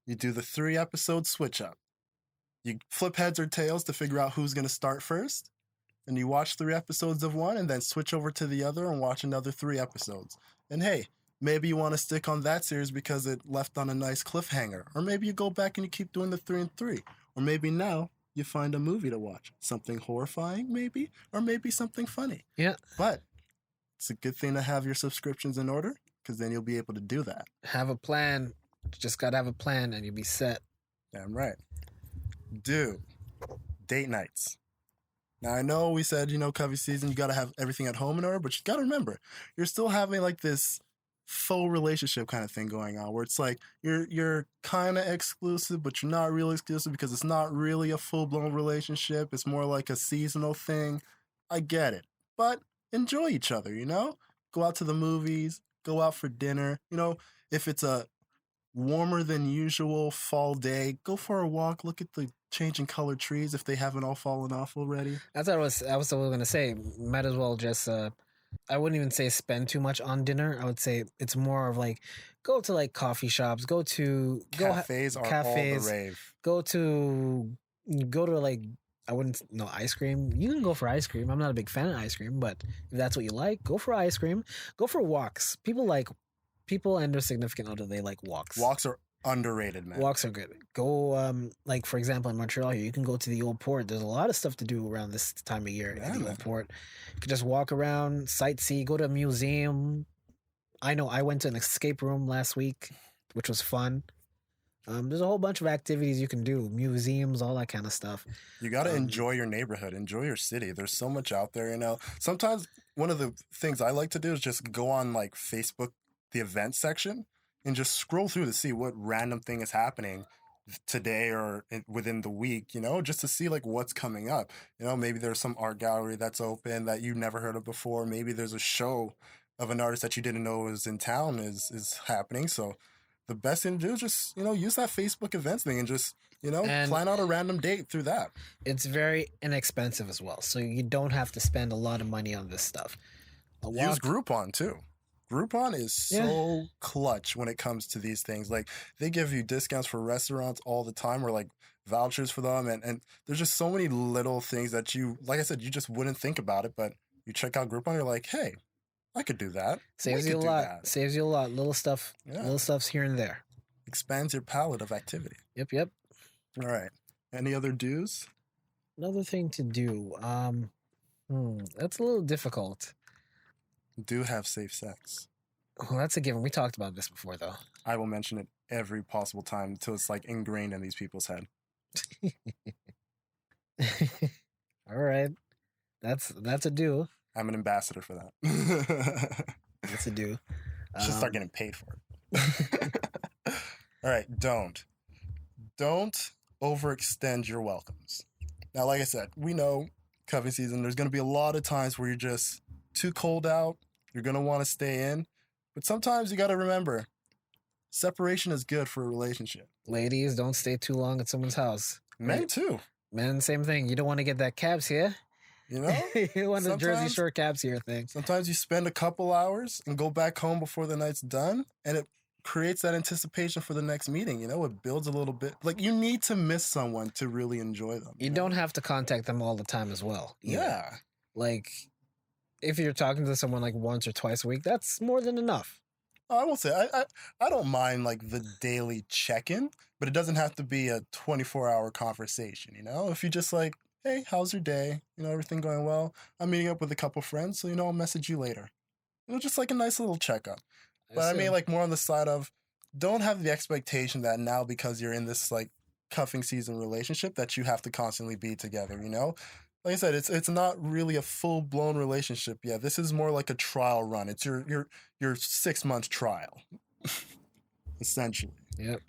you do the 3-episode switch up. You flip heads or tails to figure out who's gonna start first, and you watch 3 episodes of one, and then switch over to the other and watch another 3 episodes. And hey, maybe you want to stick on that series because it left on a nice cliffhanger. Or maybe you go back and you keep doing the 3 and 3. Or maybe now you find a movie to watch. Something horrifying, maybe? Or maybe something funny. Yeah. But it's a good thing to have your subscriptions in order, because then you'll be able to do that. Have a plan. You just got to have a plan and you'll be set. Damn right. Do date nights. Now, I know we said, you know, cuffing season, you got to have everything at home in order, but you got to remember, you're still having like this faux relationship kind of thing going on, where it's like you're kind of exclusive, but you're not really exclusive because it's not really a full blown relationship. It's more like a seasonal thing. I get it, but enjoy each other. Go out to the movies, go out for dinner. If it's a warmer than usual fall day, go for a walk. Look at the changing color trees if they haven't all fallen off already. That's what I was gonna say. Might as well just I wouldn't even say spend too much on dinner. I would say it's more of like go to like coffee shops, Cafes are all the rave. Go to like I wouldn't no ice cream. You can go for ice cream. I'm not a big fan of ice cream, but if that's what you like, go for ice cream. Go for walks. People and their significant other, they like walks. Walks are underrated, man. Walks are good. Go, like for example, in Montreal here, you can go to the Old Port. There's a lot of stuff to do around this time of year in the Old Port. You can just walk around, sightsee, go to a museum. I know I went to an escape room last week, which was fun. There's a whole bunch of activities you can do, museums, all that kind of stuff. You got to enjoy your neighborhood, enjoy your city. There's so much out there, Sometimes one of the things I like to do is just go on like Facebook, the event section, and just scroll through to see what random thing is happening today or within the week, just to see like what's coming up. Maybe there's some art gallery that's open that you never heard of before. Maybe there's a show of an artist that you didn't know was in town is happening. So the best thing to do is just, use that Facebook events thing and just, plan out a random date through that. It's very inexpensive as well. So you don't have to spend a lot of money on this stuff. Use Groupon too. Groupon is so clutch when it comes to these things. Like they give you discounts for restaurants all the time or like vouchers for them. And there's just so many little things that you, like I said, you just wouldn't think about it, but you check out Groupon, you're like, hey, I could do that. Saves you a lot. Saves you a lot. Little stuff. Yeah. Little stuff's here and there. Expands your palette of activity. Yep. All right. Any other do's? Another thing to do. That's a little difficult. Do have safe sex. Well, that's a given. We talked about this before, though. I will mention it every possible time until it's like ingrained in these people's head. All right. That's a do. I'm an ambassador for that. That's a do. Should start getting paid for it. All right, don't overextend your welcomes. Now, like I said, we know cuffing season, there's going to be a lot of times where you're just too cold out. You're going to want to stay in. But sometimes you got to remember, separation is good for a relationship. Ladies, don't stay too long at someone's house. Men, too. Men, same thing. You don't want to get that cabs here. You want the Jersey Shore cabs here thing. Sometimes you spend a couple hours and go back home before the night's done, and it creates that anticipation for the next meeting. It builds a little bit. Like, you need to miss someone to really enjoy them. You don't have to contact them all the time as well. Yeah. Like, if you're talking to someone like once or twice a week, that's more than enough. I will say, I don't mind like the daily check-in, but it doesn't have to be a 24-hour conversation, If you just like, hey, how's your day? Everything going well? I'm meeting up with a couple friends, so, I'll message you later. Just like a nice little checkup. But I mean, like, more on the side of, don't have the expectation that now because you're in this, like, cuffing season relationship that you have to constantly be together, Like I said, it's not really a full-blown relationship yet. This is more like a trial run. It's your 6-month trial, essentially. Yep.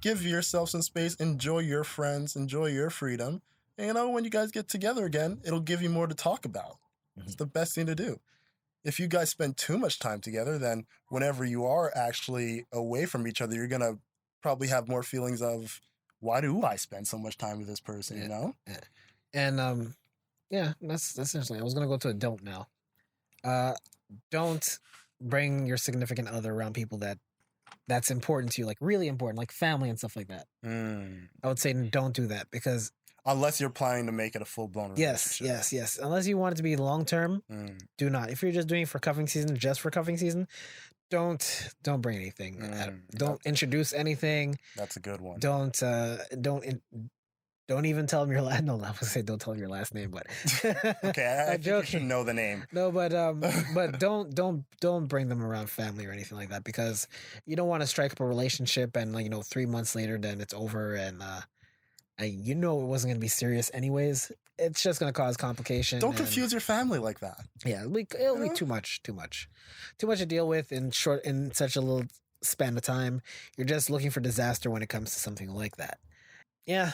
Give yourself some space. Enjoy your friends. Enjoy your freedom. And, when you guys get together again, it'll give you more to talk about. Mm-hmm. It's the best thing to do. If you guys spend too much time together, then whenever you are actually away from each other, you're going to probably have more feelings of, why do I spend so much time with this person, Yeah. And, that's essentially, I was going to go to a don't now. Don't bring your significant other around people that's important to you, like really important, like family and stuff like that. I would say don't do that because... Unless you're planning to make it a full-blown relationship. Yes. Unless you want it to be long-term, do not. If you're just doing it for cuffing season, don't bring anything. Don't introduce anything. That's a good one. Don't even tell them your last. No, I was gonna say don't tell them your last name, but okay, I think you should know the name. No, but don't bring them around family or anything like that because you don't want to strike up a relationship and 3 months later then it's over and it wasn't gonna be serious anyways. it's just gonna cause complication. Don't and- confuse your family like that. Yeah, it'll be Yeah. too much to deal with in such a little span of time. You're just looking for disaster when it comes to something like that. Yeah,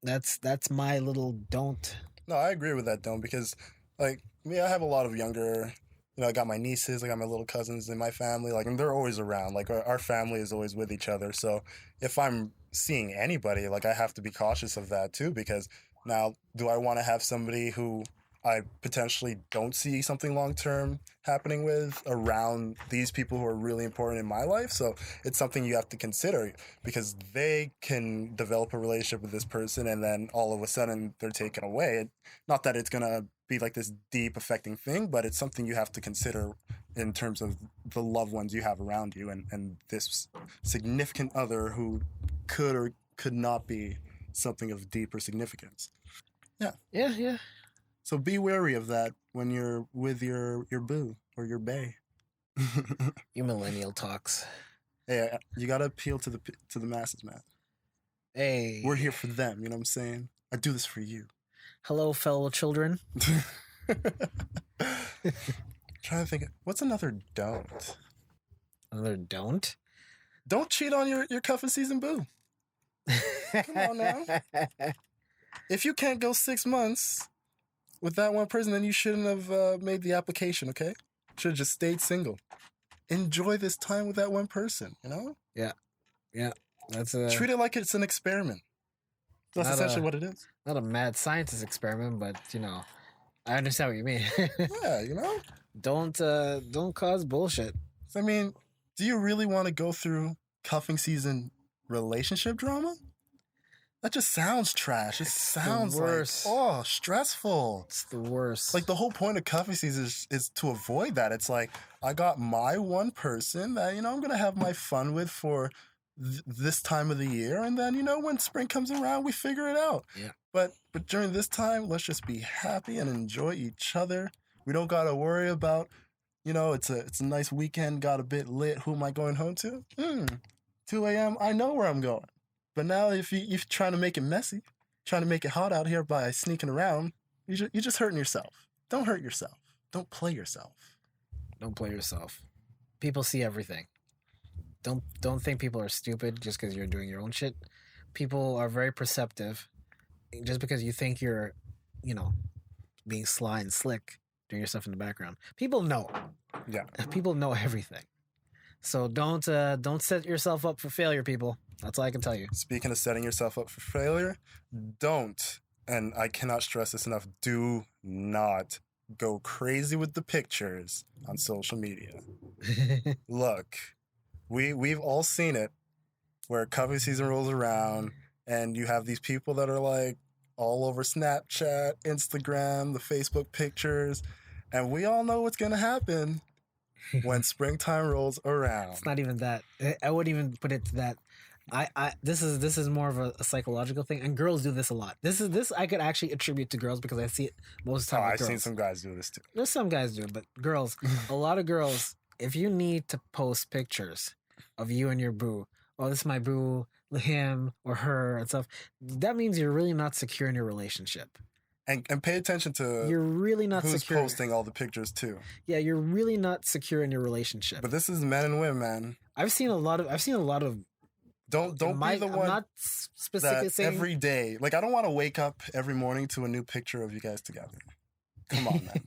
that's my little don't. No, I agree with that, Dome, because like me, I have a lot of younger. I got my nieces, I got my little cousins in my family, like, and they're always around. Like, our family is always with each other. So if I'm seeing anybody, like, I have to be cautious of that too, because now, do I want to have somebody who I potentially don't see something long term happening with around these people who are really important in my life? So it's something you have to consider, because they can develop a relationship with this person and then all of a sudden they're taken away. Not that it's going to be like this deep affecting thing, but it's something you have to consider in terms of the loved ones you have around you and this significant other who could or could not be something of deeper significance. Yeah. So be wary of that when you're with your boo or your bae. You millennial talks. Hey, you gotta appeal to the masses, man. Hey, We're here for them. You know what I'm saying? I do this for you. hello, fellow children. Trying to think. What's another don't? Another don't. Don't cheat on your cuffing season boo. on now. If you can't go 6 months with that one person, then you shouldn't have made the application, okay? Should have just stayed single. Enjoy this time with that one person, you know? Yeah, that's a Treat it like it's an experiment. That's Not essentially a- what it is. not a mad scientist experiment, but I understand what you mean. Yeah, you know? Don't cause bullshit. I mean, do you really want to go through cuffing season relationship drama? That just sounds trash. It It's the sounds like, worst. oh, stressful. It's the worst. Like, the whole point of cuffing season is to avoid that. It's like, I got my one person that, I'm going to have my fun with for this time of the year. And then, when spring comes around, we figure it out. Yeah. But during this time, let's just be happy and enjoy each other. We don't got to worry about, it's a nice weekend, got a bit lit. Who am I going home to? 2 a.m. I know where I'm going. But now if you're trying to make it messy, trying to make it hot out here by sneaking around, you're just hurting yourself. Don't hurt yourself. Don't play yourself. Don't play yourself. People see everything. Don't think people are stupid just because you're doing your own shit. People are very perceptive. Just because you think you're, being sly and slick, doing your stuff in the background. People know. Yeah. People know everything. So don't set yourself up for failure, people. That's all I can tell you. Speaking of setting yourself up for failure, don't, and I cannot stress this enough, do not go crazy with the pictures on social media. Look, we've all seen it where cuffing season rolls around and you have these people that are like all over Snapchat, Instagram, the Facebook pictures, and we all know what's going to happen when springtime rolls around. It's not even that. I wouldn't even put it to that. This is more of a psychological thing, and girls do this a lot. This I could actually attribute to girls because I see it most of the Oh, time with I've girls. seen some guys do this too. There's some guys do it, but girls, a lot of girls, if you need to post pictures of you and your boo, oh, this is my boo, him or her and stuff, that means you're really not secure in your relationship. And pay attention to You're really not who's secure. posting all the pictures too. Yeah, you're really not secure in your relationship. But this is men and women, man. I've seen a lot of. Don't be the I'm one not specifically that saying every day. Like, I don't want to wake up every morning to a new picture of you guys together. Come on, man.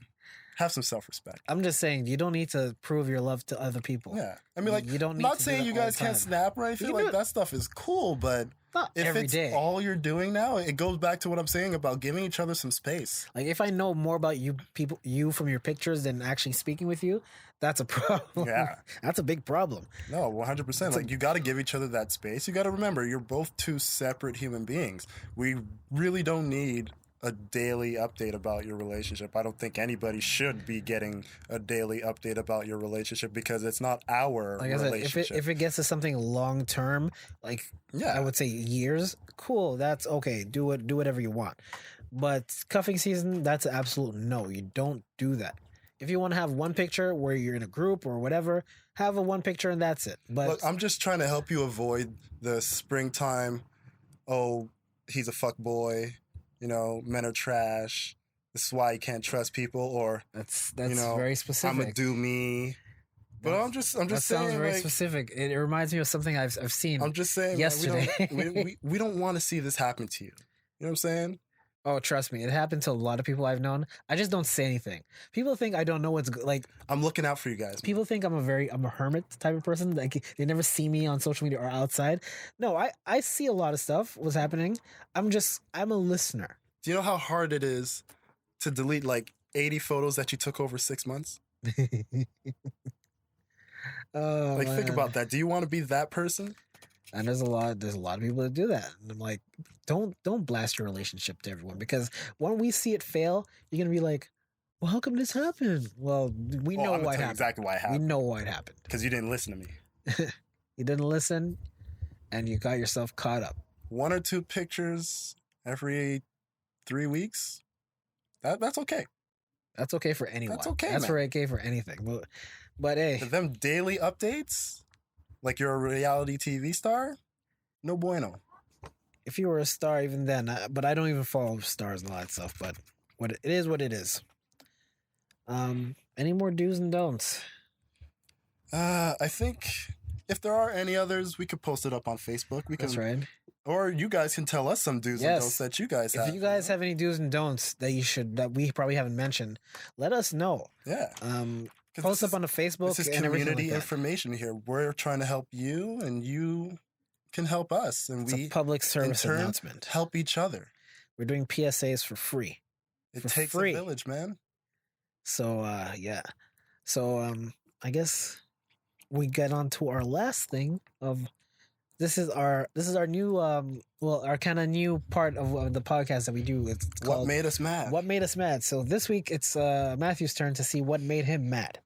Have some self-respect. I'm just saying you don't need to prove your love to other people. Yeah. I mean, like, You don't need not to do saying that you all guys the can't time. snap or anything. You can Like, do it. that stuff is cool, but Not if every it's day. all you're doing now, it goes back to what I'm saying about giving each other some space. Like if I know more about you from your pictures than actually speaking with you, that's a problem. Yeah. That's a big problem. No, 100%. Like, you got to give each other that space. You got to remember, you're both two separate human beings. We really don't need a daily update about your relationship. I don't think anybody should be getting a daily update about your relationship because it's not our Like I said, relationship. if it gets to something long term, like Yeah. I would say years, cool, that's okay. Do whatever you want. But cuffing season, that's an absolute no. You don't do that. If you want to have one picture where you're in a group or whatever, have a one picture and that's it. But Look, I'm just trying to help you avoid the springtime, oh, he's a fuck boy, men are trash. This is why you can't trust people, or That's know, very specific. I'm gonna do me. But I'm just that saying, sounds very specific. It reminds me of something I've seen. I'm just saying, yesterday. we don't want to see this happen to you. You know what I'm saying? Oh, trust me, it happened to a lot of people I've known. I just don't say anything. People think I don't know what's like. I'm looking out for you guys. People think I'm a hermit type of person. Like they never see me on social media or outside. No, I see a lot of stuff. What's happening? I'm a listener. Do you know how hard it is to delete like 80 photos that you took over 6 months? Oh, like, man. think about that. Do you want to be that person? And there's a lot of people that do that. And I'm like, don't blast your relationship to everyone, because when we see it fail, you're gonna be like, well, how come this happened? Well, we know I'm why it tell you happened. exactly why it happened. We know why it happened. Because you didn't listen to me. You didn't listen, and you got yourself caught up. 1 or 2 pictures every 3 weeks. That's okay. That's okay for anyone. That's okay. That's man. okay for anything. But hey, But them daily updates, like you're a reality TV star, no bueno. if you were a star, even then, but I don't even follow stars and all that stuff. But it is what it is. Any more do's and don'ts? I think if there are any others, we could post it up on Facebook. That's right. Or you guys can tell us some do's and don'ts that you guys have. If you guys have any do's and don'ts that we probably haven't mentioned, let us know. Yeah. Post up on the Facebook. This is and community like information here. We're trying to help you, and you can help us, and it's a public service announcement. Help each other. We're doing PSAs for free. It takes a village, man. So yeah. So I guess we get on to our last thing of this is our new our kind of new part of the podcast that we do. It's called What Made Us Mad. What Made Us Mad. So this week it's Matthew's turn to see what made him mad.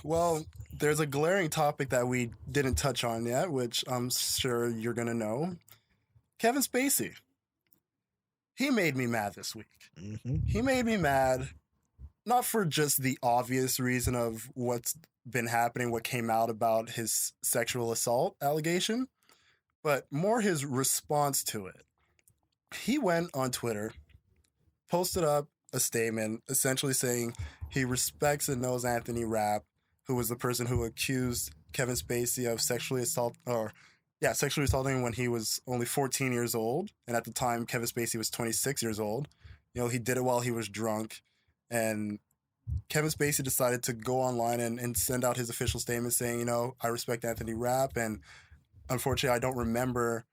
Well, there's a glaring topic that we didn't touch on yet, which I'm sure you're gonna know. Kevin Spacey. He made me mad this week. Mm-hmm. He made me mad, not for just the obvious reason of what's been happening, what came out about his sexual assault allegation, but more his response to it. He went on Twitter, posted up a statement essentially saying he respects and knows Anthony Rapp, who was the person who accused Kevin Spacey of sexually assaulting when he was only 14 years old. And at the time, Kevin Spacey was 26 years old. He did it while he was drunk. And Kevin Spacey decided to go online and send out his official statement saying, I respect Anthony Rapp. And unfortunately, I don't remember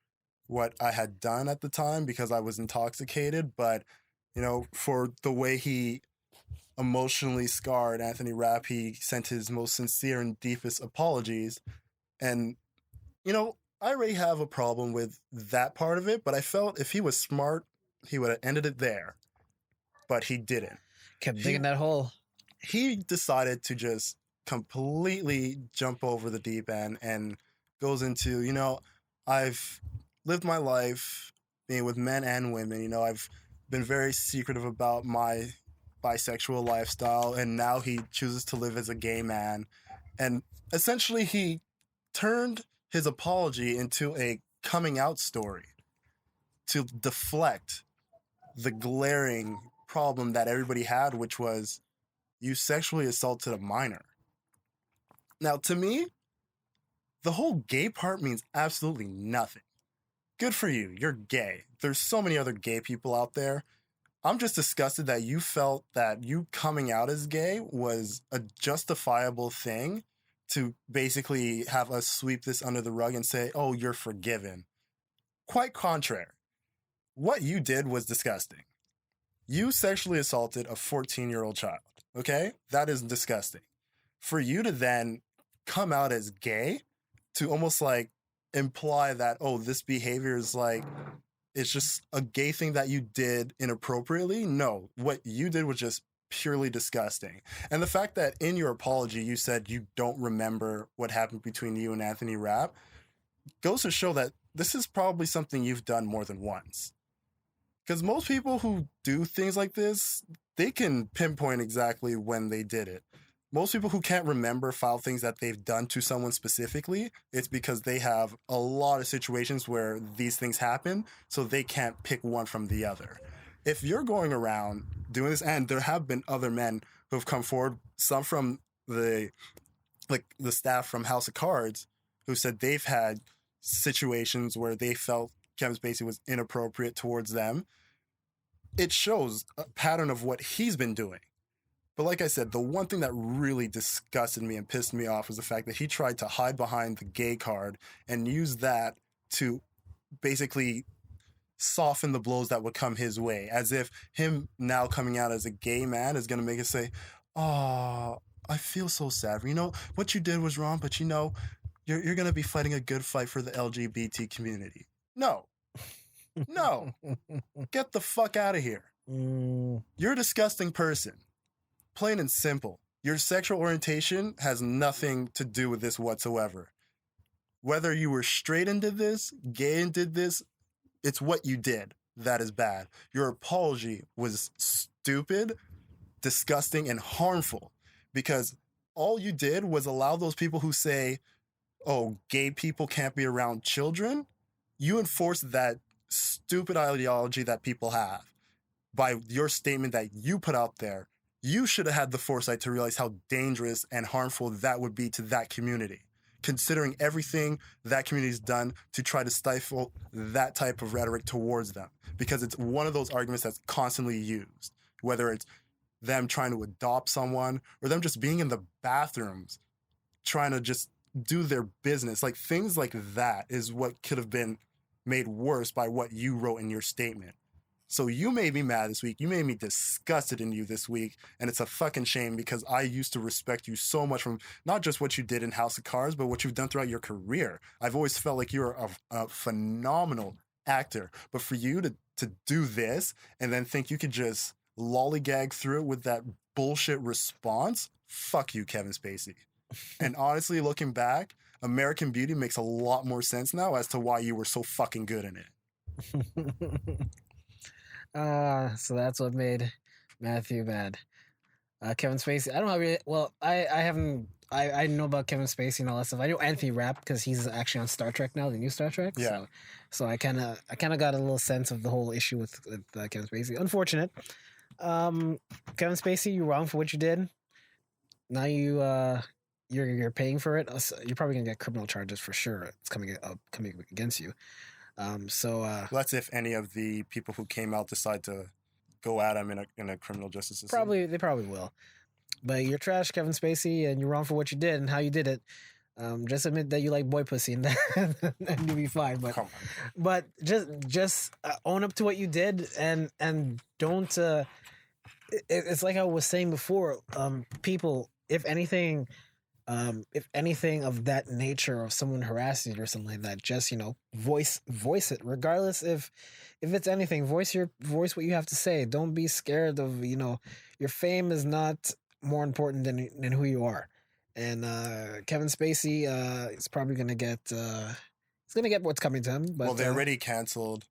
what I had done at the time because I was intoxicated. But, for the way he emotionally scarred Anthony Rapp, he sent his most sincere and deepest apologies. And, I already have a problem with that part of it, but I felt if he was smart, he would have ended it there. But he didn't. Kept digging that hole. He decided to just completely jump over the deep end and goes into, I've lived my life being with men and women. I've been very secretive about my bisexual lifestyle, and now he chooses to live as a gay man. And essentially he turned his apology into a coming out story to deflect the glaring problem that everybody had, which was you sexually assaulted a minor. Now, to me, the whole gay part means absolutely nothing. Good for you. You're gay. There's so many other gay people out there. I'm just disgusted that you felt that you coming out as gay was a justifiable thing to basically have us sweep this under the rug and say, oh, you're forgiven. Quite contrary. What you did was disgusting. You sexually assaulted a 14-year-old child, okay? That is disgusting. For you to then come out as gay, to almost like imply that, oh, this behavior is like, it's just a gay thing that you did inappropriately. No, what you did was just purely disgusting. And the fact that in your apology, you said you don't remember what happened between you and Anthony Rapp goes to show that this is probably something you've done more than once. Because most people who do things like this, they can pinpoint exactly when they did it. most people who can't remember foul things that they've done to someone specifically, it's because they have a lot of situations where these things happen, so they can't pick one from the other. If you're going around doing this, and there have been other men who have come forward, some from the staff from House of Cards, who said they've had situations where they felt Kevin Spacey was inappropriate towards them, it shows a pattern of what he's been doing. But like I said, the one thing that really disgusted me and pissed me off was the fact that he tried to hide behind the gay card and use that to basically soften the blows that would come his way, as if him now coming out as a gay man is going to make it say, oh, I feel so sad. You know, what you did was wrong, but you know, you're going to be fighting a good fight for the LGBT community. No. No. Get the fuck out of here. You're a disgusting person. Plain and simple. Your sexual orientation has nothing to do with this whatsoever. Whether you were straight and did this, gay and did this, it's what you did that is bad. Your apology was stupid, disgusting, and harmful, because all you did was allow those people who say, oh, gay people can't be around children, you enforced that stupid ideology that people have by your statement that you put out there. You should have had the foresight to realize how dangerous and harmful that would be to that community, considering everything that community's done to try to stifle that type of rhetoric towards them, because it's one of those arguments that's constantly used, whether it's them trying to adopt someone or them just being in the bathrooms trying to just do their business. Like, things like that is what could have been made worse by what you wrote in your statement. So you made me mad this week. You made me disgusted in you this week. And it's a fucking shame, because I used to respect you so much from not just what you did in House of Cards, but what you've done throughout your career. I've always felt like you're a phenomenal actor. But for you to do this and then think you could just lollygag through it with that bullshit response, fuck you, Kevin Spacey. And honestly, looking back, American Beauty makes a lot more sense now as to why you were so fucking good in it. So that's what made Matthew mad. Kevin Spacey. I don't have really, well, I know about Kevin Spacey and all that stuff. I know Anthony Rapp because he's actually on Star Trek now, the new Star Trek. Yeah. So I kind of got a little sense of the whole issue with Kevin Spacey. Unfortunate. Kevin Spacey, you're wrong for what you did. Now you're paying for it. You're probably gonna get criminal charges for sure. It's coming against you. That's if any of the people who came out decide to go at him in a criminal justice system. They probably will. But you're trash, Kevin Spacey, and you're wrong for what you did and how you did it. Just admit that you like boy pussy, and you'll be fine. But Come on. But just own up to what you did, and don't. It's like I was saying before. People, if anything of that nature, or someone harassing you or something like that, just voice it, regardless if it's anything. Voice what you have to say. Don't be scared of your fame is not more important than who you are. And Kevin Spacey is probably gonna get what's coming to him. But well, they already canceled.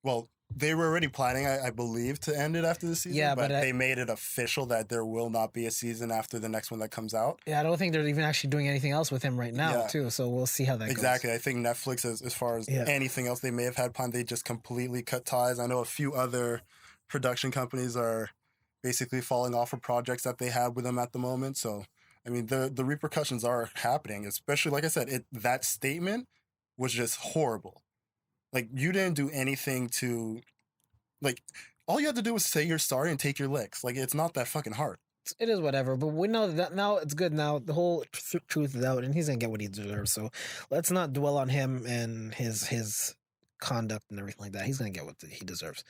Well, they were already planning, I believe, to end it after the season. Yeah, but they made it official that there will not be a season after the next one that comes out. Yeah, I don't think they're even actually doing anything else with him right now, too. So we'll see how that goes. Exactly. I think Netflix, as far as anything else they may have had planned, they just completely cut ties. I know a few other production companies are basically falling off of projects that they have with them at the moment. So, I mean, the repercussions are happening, especially, like I said, that statement was just horrible. Like, you didn't do anything to, like, all you had to do was say you're sorry and take your licks. Like, it's not that fucking hard. It is whatever, but we know that now it's good now. The whole truth is out, and he's going to get what he deserves. So let's not dwell on him and his conduct and everything like that. He's going to get what he deserves.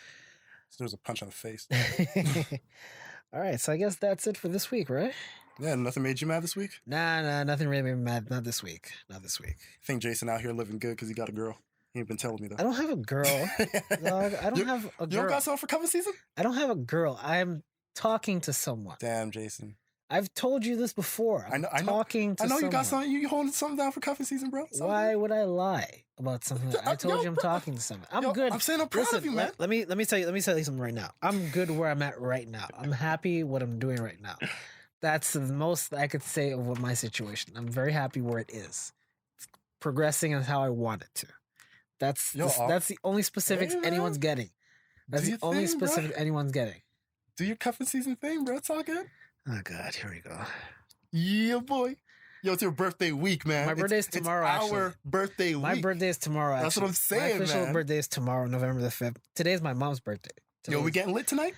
So there's a punch on the face. All right, so I guess that's it for this week, right? Yeah, nothing made you mad this week? Nah, nothing really made me mad. Not this week. I think Jason out here living good because he got a girl. He ain't been telling me that. I don't have a girl. Dog. I don't have a girl. You don't got someone for cover season? I don't have a girl. I'm talking to someone. Damn, Jason. I've told you this before. I know you got something. You holding something down for cuffing season, bro. Why would I lie about something? I told you I'm talking to someone. I'm good. I'm saying I'm proud of you, man. Let me tell you something right now. I'm good where I'm at right now. I'm happy what I'm doing right now. That's the most I could say of what my situation. I'm very happy where it is. It's progressing as how I want it to. That's the only specifics Hey, man. anyone's getting. That's Do the your only thing, specific bro. anyone's getting. Do your cuffing season thing, bro. It's all good. Oh God, here we go. Yeah, boy. Yo, it's your birthday week, man. My birthday's It's tomorrow, our actually. birthday week. My birthday is tomorrow. That's what I'm actually. saying, My official man. birthday is tomorrow, November the 5th. Today's my mom's birthday. Yo, we getting lit tonight?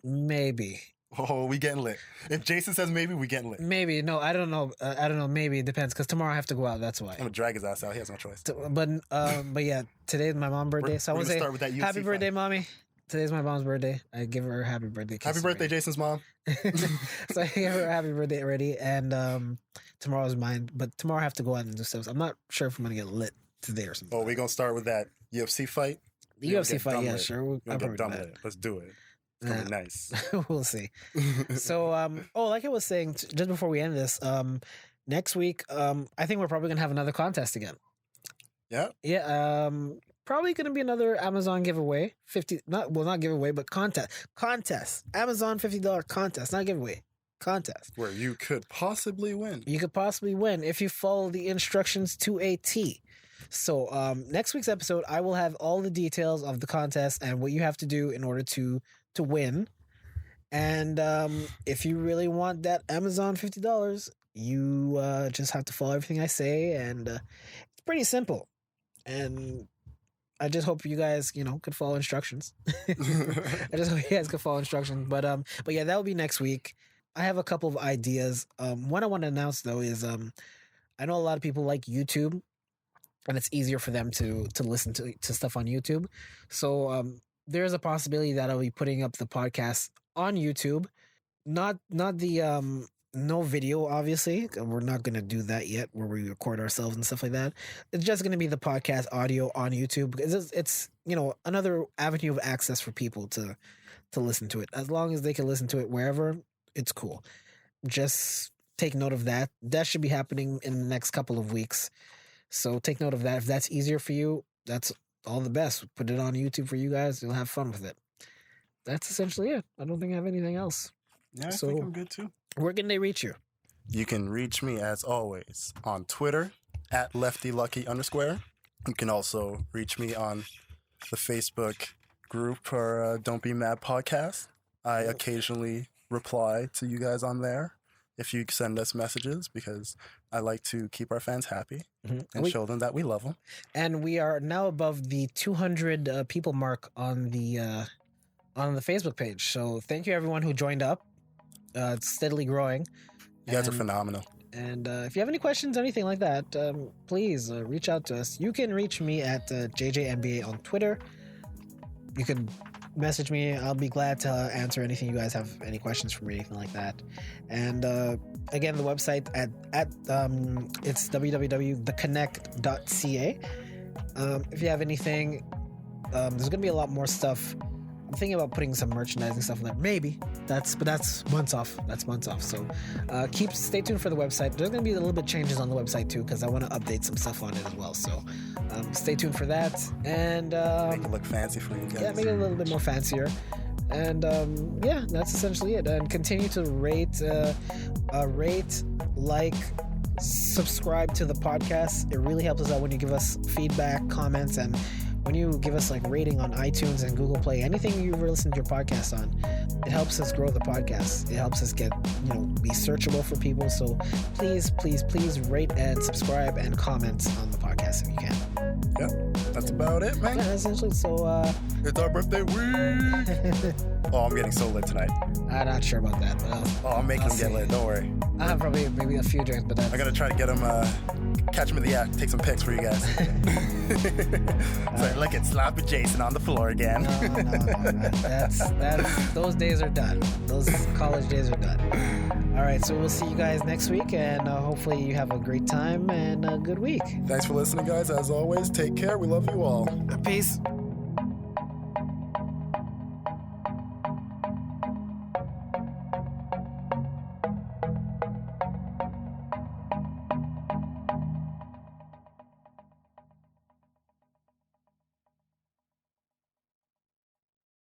Maybe. Oh, we getting lit. If Jason says maybe, we getting lit. Maybe. No, I don't know. I don't know. Maybe it depends because tomorrow I have to go out. That's why. I'm gonna drag his ass out. He has no choice. But yeah, today's my mom's birthday. So I we're want to gonna say start with that UFC happy fight. birthday, mommy. Today's my mom's birthday. I give her a happy birthday. Happy birthday, Jason's mom. So I gave her a happy birthday already, and tomorrow's mine. But tomorrow I have to go out and do stuff. So I'm not sure if I'm gonna get lit today or something. Oh, we gonna start with that UFC fight. The you gonna UFC get fight, dumb yeah, lit. sure. We're I'll gonna get probably dumb do with it. Let's do it. It's that. gonna be nice. We'll see. So, like I was saying, just before we end this, next week, I think we're probably gonna have another contest again. Yeah. Yeah. Probably gonna be another Amazon giveaway. Not giveaway, but contest. Amazon $50 contest, not giveaway. Contest. Where you could possibly win. You could possibly win if you follow the instructions to a T. So, next week's episode, I will have all the details of the contest and what you have to do in order to win. And if you really want that Amazon $50, you just have to follow everything I say, and it's pretty simple. And I just hope you guys, could follow instructions. I just hope you guys could follow instructions. But yeah, that will be next week. I have a couple of ideas. One I want to announce though is I know a lot of people like YouTube, and it's easier for them to listen to stuff on YouTube. So there is a possibility that I'll be putting up the podcast on YouTube. Not the no video, obviously. We're not going to do that yet, where we record ourselves and stuff like that. It's just going to be the podcast audio on YouTube, because it's another avenue of access for people to listen to it. As long as they can listen to it wherever, it's cool. Just take note of that. That should be happening in the next couple of weeks. So take note of that. If that's easier for you, that's all the best. Put it on YouTube for you guys. You'll have fun with it. That's essentially it. I don't think I have anything else. Yeah, I So- think I'm good too. Where can they reach you? You can reach me as always on Twitter at LeftyLucky_. You can also reach me on the Facebook group for Don't Be Mad podcast. I occasionally reply to you guys on there if you send us messages, because I like to keep our fans happy and show them that we love them. And we are now above the 200 people mark on the Facebook page. So thank you everyone who joined up. It's steadily growing. You guys are And- phenomenal. And if you have any questions, anything like that, please reach out to us. You can reach me at JJNBA on Twitter. You can message me. I'll be glad to answer anything you guys have any questions for me, anything like that. And again, the website it's www.theconnect.ca. If you have anything, there's gonna be a lot more stuff. I'm thinking about putting some merchandising stuff in there. Maybe. But that's months off. So stay tuned for the website. There's going to be a little bit changes on the website too, because I want to update some stuff on it as well. So stay tuned for that. And Make it look fancy for you guys. yeah, make it a little bit more fancier. And yeah, that's essentially it. And continue to rate, like, subscribe to the podcast. It really helps us out when you give us feedback, comments, and when you give us like rating on iTunes and Google Play, anything you ever listen to your podcast on, it helps us grow the podcast. It helps us get, be searchable for people. So please rate and subscribe and comment on the podcast if you can. Yep, that's about it, man. Yeah, essentially. So It's our birthday week. Oh, I'm getting so lit tonight. I'm not sure about that, but I'm making I'll him get see. lit. Don't worry. I'll have probably maybe a few drinks, but that's I gotta try to get him, catch him in the act, take some pics for you guys. So look at sloppy Jason on the floor again. No. That's those days are done. Those college days are done. All right, so we'll see you guys next week, and hopefully you have a great time and a good week. Thanks for listening, guys. As always, take care. We love you all. Peace.